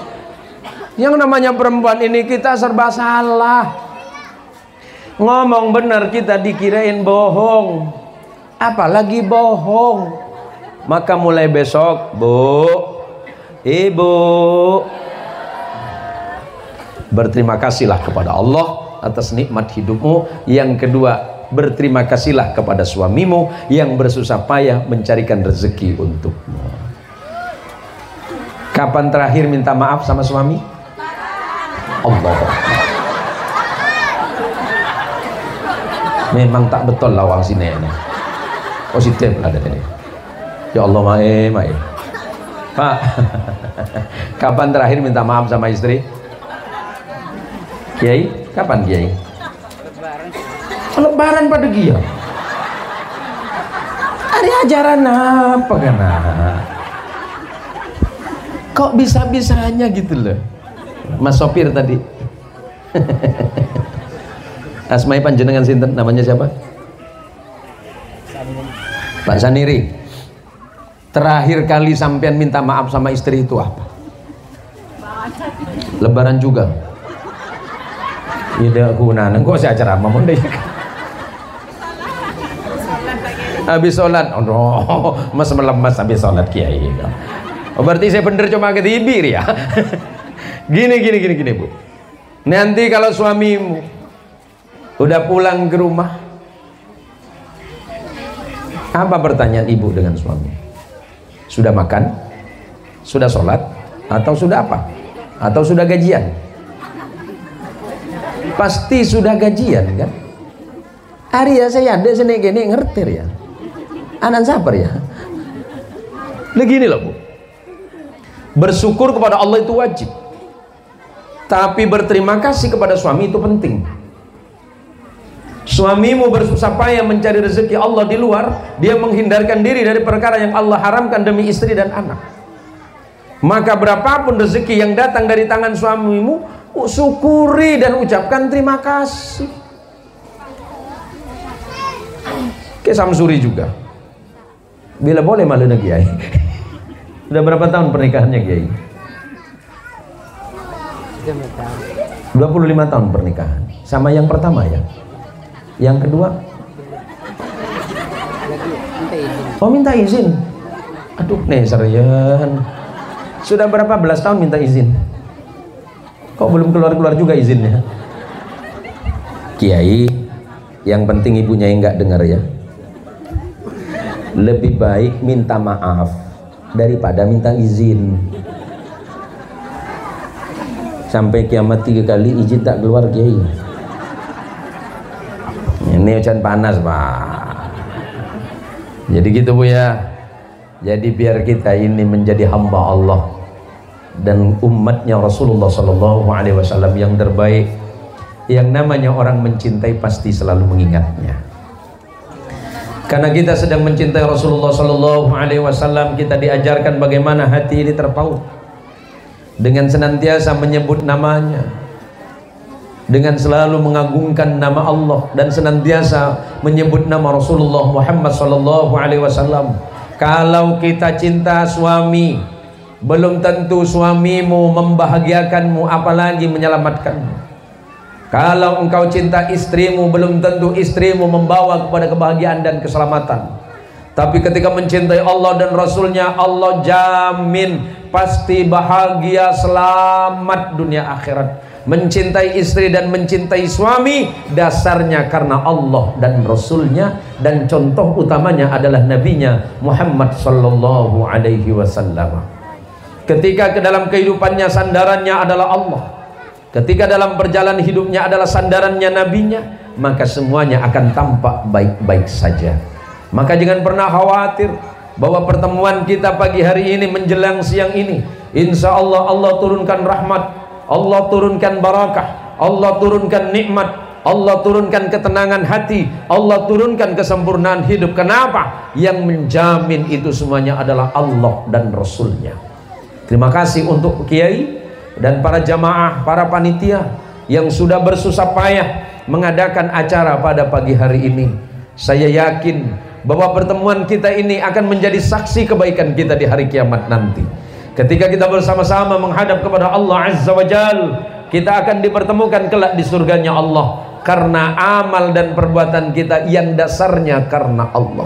yang namanya perempuan ini kita serba salah. Ngomong benar kita dikirain bohong, apalagi bohong. Maka mulai besok, Bu, Ibu, berterima kasihlah kepada Allah atas nikmat hidupmu. Yang kedua, berterima kasihlah kepada suamimu yang bersusah payah mencarikan rezeki untukmu. Kapan terakhir minta maaf sama suami? Allah. Memang tak betul lawang sini ini. Positif lah dari ini. Ya Allah, mae. Pak, kapan terakhir minta maaf sama istri? Kiai, kapan Kiai? Lebaran pada Gia. Hari ajaran apa kan? Kok bisa-bisanya gitu loh. Mas sopir tadi. Asmai panjenengan sinten, namanya siapa? Pak Saniri. Terakhir kali sampean minta maaf sama istri itu apa? Lebaran juga. Ide gunaan, kok saya acara apa mondai? Habis sholat, oh no, mas melemas habis sholat Kiai. Oh, berarti saya bener cuma ketibir ya. Gini Bu. Nanti kalau suamimu udah pulang ke rumah, apa pertanyaan ibu dengan suami? Sudah makan? Sudah sholat? Atau sudah apa? Atau sudah gajian? Pasti sudah gajian kan? Hari ya saya ada sini gini ngerti ya. Anak sabar ya. Begini loh Bu. Bersyukur kepada Allah itu wajib. Tapi berterima kasih kepada suami itu penting. Suamimu bersusah payah mencari rezeki Allah di luar, dia menghindarkan diri dari perkara yang Allah haramkan demi istri dan anak. Maka berapapun rezeki yang datang dari tangan suamimu, syukuri dan ucapkan terima kasih. Ke Samsuri juga. Bila boleh malu nak Kiai. Sudah berapa tahun pernikahannya Kiai? 25 tahun pernikahan. Sama yang pertama ya. Yang kedua? Oh minta izin. Aduh nih serian. Sudah berapa belas tahun minta izin? Kok belum keluar-keluar juga izinnya? Kiai, yang penting ibunya yang nggak dengar ya. Lebih baik minta maaf daripada minta izin. Sampai kiamat 3 kali izin tak keluar Kiai. Ini hujan panas Pak. Jadi gitu Bu ya. Jadi biar kita ini menjadi hamba Allah dan umatnya Rasulullah SAW yang terbaik. Yang namanya orang mencintai pasti selalu mengingatnya. Karena kita sedang mencintai Rasulullah SAW, kita diajarkan bagaimana hati ini terpaut dengan senantiasa menyebut namanya, dengan selalu mengagungkan nama Allah dan senantiasa menyebut nama Rasulullah Muhammad SAW. Kalau kita cinta suami, belum tentu suamimu membahagiakanmu, apalagi menyelamatkanmu. Kalau engkau cinta istrimu, belum tentu istrimu membawa kepada kebahagiaan dan keselamatan. Tapi ketika mencintai Allah dan Rasulnya, Allah jamin pasti bahagia, selamat dunia akhirat. Mencintai istri dan mencintai suami dasarnya karena Allah dan Rasulnya, dan contoh utamanya adalah nabinya Muhammad sallallahu alaihi wasallam. Ketika ke dalam kehidupannya sandarannya adalah Allah, ketika dalam perjalanan hidupnya adalah sandarannya nabinya, maka semuanya akan tampak baik-baik saja. Maka jangan pernah khawatir bahwa pertemuan kita pagi hari ini menjelang siang ini, insya Allah Allah turunkan rahmat, Allah turunkan barakah, Allah turunkan nikmat, Allah turunkan ketenangan hati, Allah turunkan kesempurnaan hidup. Kenapa? Yang menjamin itu semuanya adalah Allah dan Rasulnya. Terima kasih untuk kiai dan para jamaah, para panitia yang sudah bersusah payah mengadakan acara pada pagi hari ini. Saya yakin bahwa pertemuan kita ini akan menjadi saksi kebaikan kita di hari kiamat nanti. Ketika kita bersama-sama menghadap kepada Allah Azza wa Jal, kita akan dipertemukan kelak di surganya Allah. Karena amal dan perbuatan kita yang dasarnya karena Allah.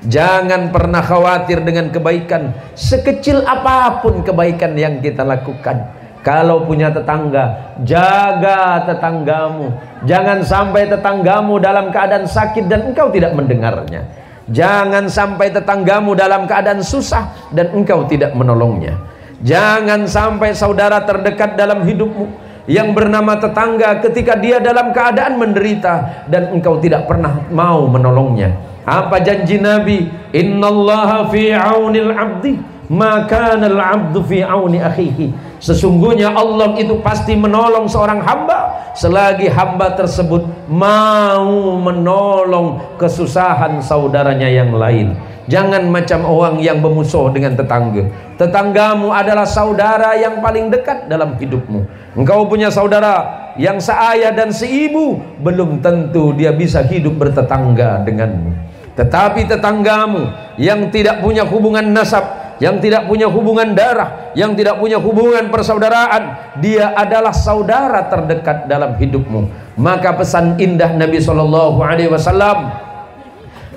Jangan pernah khawatir dengan kebaikan, sekecil apapun kebaikan yang kita lakukan. Kalau punya tetangga, jaga tetanggamu. Jangan sampai tetanggamu dalam keadaan sakit dan engkau tidak mendengarnya. Jangan sampai tetanggamu dalam keadaan susah dan engkau tidak menolongnya. Jangan sampai saudara terdekat dalam hidupmu yang bernama tetangga ketika dia dalam keadaan menderita dan engkau tidak pernah mau menolongnya. Apa janji Nabi? Innallaha fi aunil abdi ma kana al-abdu fi auni akhihi. Sesungguhnya Allah itu pasti menolong seorang hamba selagi hamba tersebut mau menolong kesusahan saudaranya yang lain. Jangan macam orang yang bermusuh dengan tetangga. Tetanggamu adalah saudara yang paling dekat dalam hidupmu. Engkau punya saudara yang seayah dan seibu, belum tentu dia bisa hidup bertetangga denganmu. Tetapi tetanggamu yang tidak punya hubungan nasab, yang tidak punya hubungan darah, yang tidak punya hubungan persaudaraan, dia adalah saudara terdekat dalam hidupmu. Maka pesan indah Nabi SAW,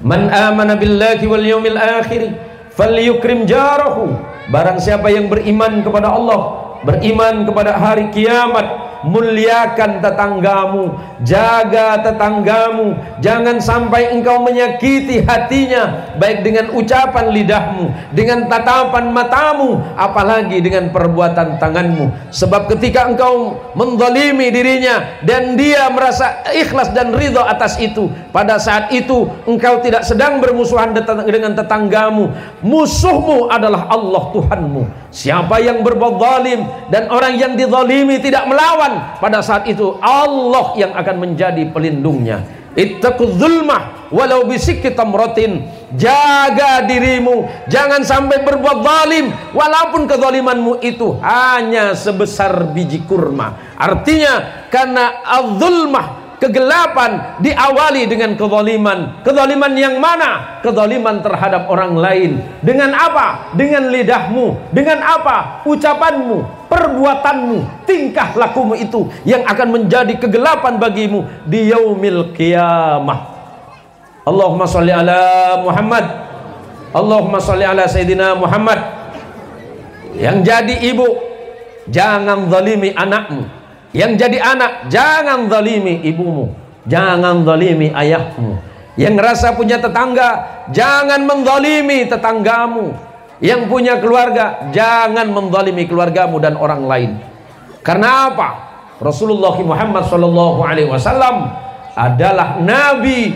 man amana billahi wal yawmil akhir falyukrim jarahu. Barang siapa yang beriman kepada Allah, beriman kepada hari kiamat, muliakan tetanggamu, jaga tetanggamu. Jangan sampai engkau menyakiti hatinya, baik dengan ucapan lidahmu, dengan tatapan matamu, apalagi dengan perbuatan tanganmu. Sebab ketika engkau menzalimi dirinya dan dia merasa ikhlas dan ridha atas itu, pada saat itu engkau tidak sedang bermusuhan dengan tetanggamu. Musuhmu adalah Allah Tuhanmu. Siapa yang berbuat zalim dan orang yang dizalimi tidak melawan, pada saat itu Allah yang akan menjadi pelindungnya. Ittaquz zulmah walau bisikki tamratin. Jaga dirimu, jangan sampai berbuat zalim walaupun kezalimanmu itu hanya sebesar biji kurma. Artinya karena az-zulmah, kegelapan, diawali dengan kezaliman. Kezaliman yang mana? Kezaliman terhadap orang lain. Dengan apa? Dengan lidahmu. Dengan apa? Ucapanmu, perbuatanmu, tingkah lakumu itu yang akan menjadi kegelapan bagimu di yaumil qiyamah. Allahumma sholli ala Muhammad. Allahumma sholli ala Sayyidina Muhammad. Yang jadi ibu, jangan zalimi anakmu. Yang jadi anak, jangan zalimi ibumu, jangan zalimi ayahmu. Yang ngerasa punya tetangga, jangan menzalimi tetanggamu. Yang punya keluarga, jangan menzalimi keluargamu dan orang lain. Karena apa? Rasulullah Muhammad SAW adalah Nabi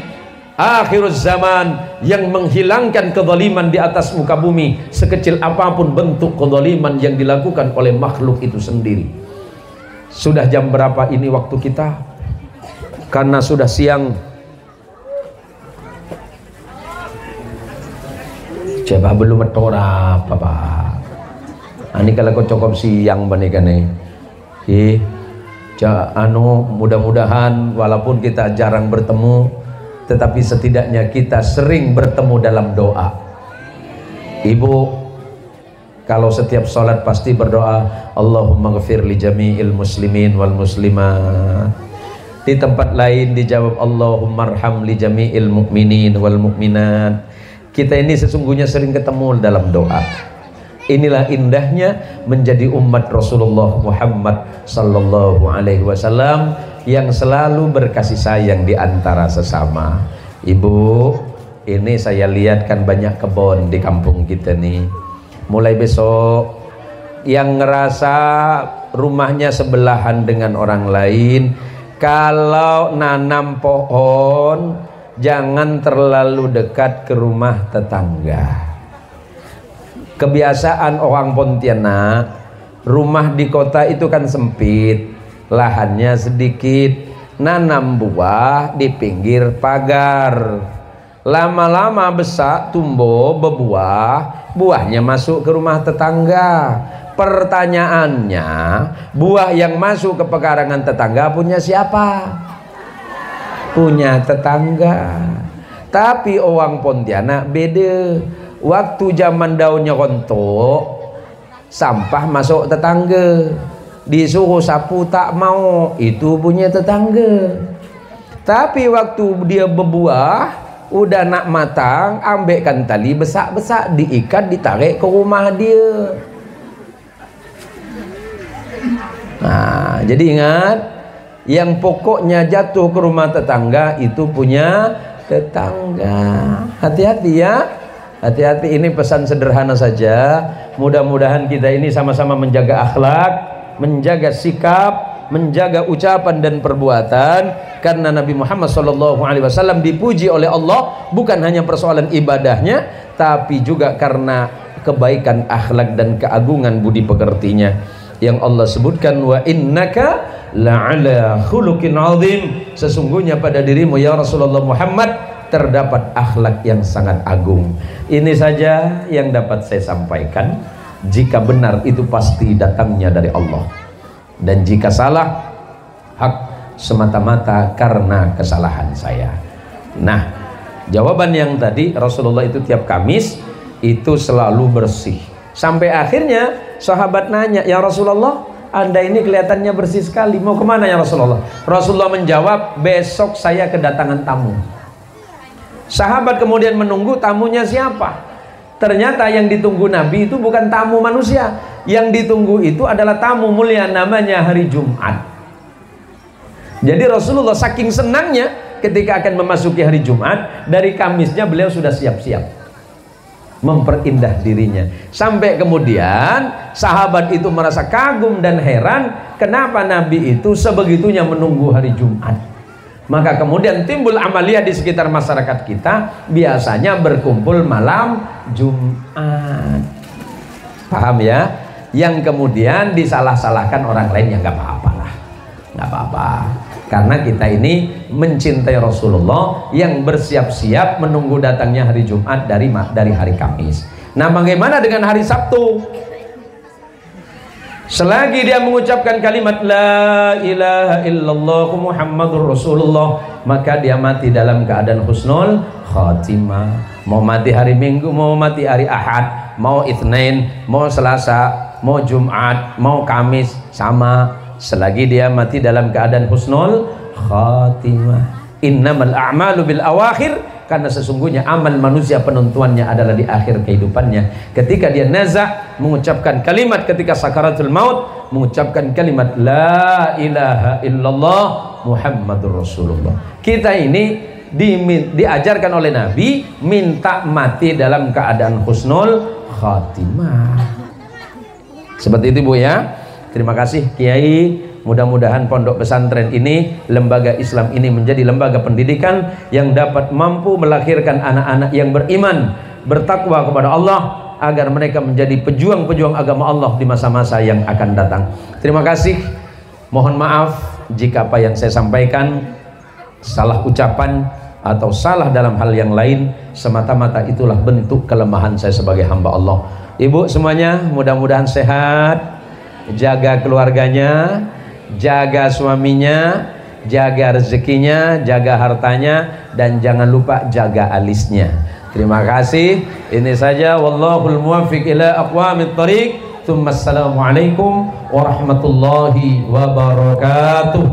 akhir zaman yang menghilangkan kezaliman di atas muka bumi, sekecil apapun bentuk kezaliman yang dilakukan oleh makhluk itu sendiri. Sudah jam berapa ini waktu kita? Karena sudah siang. Coba belum metora apa ini kalau kau cukup siang banikane. Mudah-mudahan walaupun kita jarang bertemu, tetapi setidaknya kita sering bertemu dalam doa. Ibu kalau setiap sholat pasti berdoa, Allahumma ghafir li jami'il muslimin wal muslimat. Di tempat lain dijawab, Allahumma arham li jami'il mu'minin wal mu'minat. Kita ini sesungguhnya sering ketemu dalam doa. Inilah indahnya menjadi umat Rasulullah Muhammad sallallahu alaihi wasallam yang selalu berkasih sayang di antara sesama. Ibu, ini saya lihat kan banyak kebun di kampung kita nih. Mulai besok yang ngerasa rumahnya sebelahan dengan orang lain, kalau nanam pohon jangan terlalu dekat ke rumah tetangga. Kebiasaan orang Pontianak Rumah di kota itu kan sempit, lahannya sedikit, nanam buah di pinggir pagar. Lama-lama besar, tumbuh, berbuah, buahnya masuk ke rumah tetangga. Pertanyaannya, buah yang masuk ke pekarangan tetangga punya siapa? Punya tetangga. Tapi orang Pontianak beda. Waktu zaman daunnya rontok, sampah masuk tetangga, disuruh sapu tak mau, itu punya tetangga. Tapi waktu dia berbuah, udah nak matang, ambilkan tali besak-besak, diikat, ditarik ke rumah dia. Nah, jadi ingat, yang pokoknya jatuh ke rumah tetangga itu punya tetangga. Hati-hati ya. Hati-hati, ini pesan sederhana saja. Mudah-mudahan kita ini sama-sama menjaga akhlak, menjaga sikap, menjaga ucapan dan perbuatan. Karena Nabi Muhammad SAW dipuji oleh Allah bukan hanya persoalan ibadahnya, tapi juga karena kebaikan akhlak dan keagungan budi pekertinya. Yang Allah sebutkan, wa innaka la'ala khuluqin azim, sesungguhnya pada dirimu ya Rasulullah Muhammad terdapat akhlak yang sangat agung. Ini saja yang dapat saya sampaikan. Jika benar itu pasti datangnya dari Allah, dan jika salah hak semata-mata karena kesalahan saya. Nah, jawaban yang tadi, Rasulullah itu tiap Kamis itu selalu bersih. Sampai akhirnya sahabat nanya, ya Rasulullah, Anda ini kelihatannya bersih sekali, mau kemana ya Rasulullah? Rasulullah menjawab, besok saya kedatangan tamu. Sahabat kemudian menunggu, tamunya siapa? Ternyata yang ditunggu Nabi itu bukan tamu manusia. Yang ditunggu itu adalah tamu mulia, namanya hari Jumat. Jadi Rasulullah saking senangnya ketika akan memasuki hari Jumat, dari Kamisnya beliau sudah siap-siap memperindah dirinya. Sampai kemudian sahabat itu merasa kagum dan heran, kenapa Nabi itu sebegitunya menunggu hari Jumat. Maka kemudian timbul amalia di sekitar masyarakat kita, biasanya berkumpul malam Jumat. Paham ya? Yang kemudian disalah-salahkan orang lain, ya nggak apa-apa lah, nggak apa-apa. Karena kita ini mencintai Rasulullah yang bersiap-siap menunggu datangnya hari Jumat dari hari Kamis. Nah, bagaimana dengan hari Sabtu? Selagi dia mengucapkan kalimat la ilaha illallah Muhammadur Rasulullah, maka dia mati dalam keadaan husnul khatimah. Mau mati hari Minggu, mau mati hari Ahad, mau Itsnain, mau Selasa, mau Jumat, mau Kamis, sama. Selagi dia mati dalam keadaan husnul khatimah. Innamal a'malu bil awakhir, karena sesungguhnya amal manusia penentuannya adalah di akhir kehidupannya. Ketika dia nazak mengucapkan kalimat ketika sakaratul maut, mengucapkan kalimat la ilaha illallah Muhammadur Rasulullah. Kita ini diajarkan oleh Nabi minta mati dalam keadaan husnul khatimah. Seperti itu Bu ya. Terima kasih Kiai. Mudah-mudahan pondok pesantren ini, lembaga Islam ini menjadi lembaga pendidikan yang dapat mampu melahirkan anak-anak yang beriman, bertakwa kepada Allah, agar mereka menjadi pejuang-pejuang agama Allah di masa-masa yang akan datang. Terima kasih. Mohon maaf jika apa yang saya sampaikan salah ucapan atau salah dalam hal yang lain, semata-mata itulah bentuk kelemahan saya sebagai hamba Allah. Ibu semuanya mudah-mudahan sehat, jaga keluarganya, jaga suaminya, jaga rezekinya, jaga hartanya, dan jangan lupa jaga alisnya. Terima kasih. Ini saja, wallahul muwaffiq ila aqwamit thariq. Assalamualaikum warahmatullahi wabarakatuh.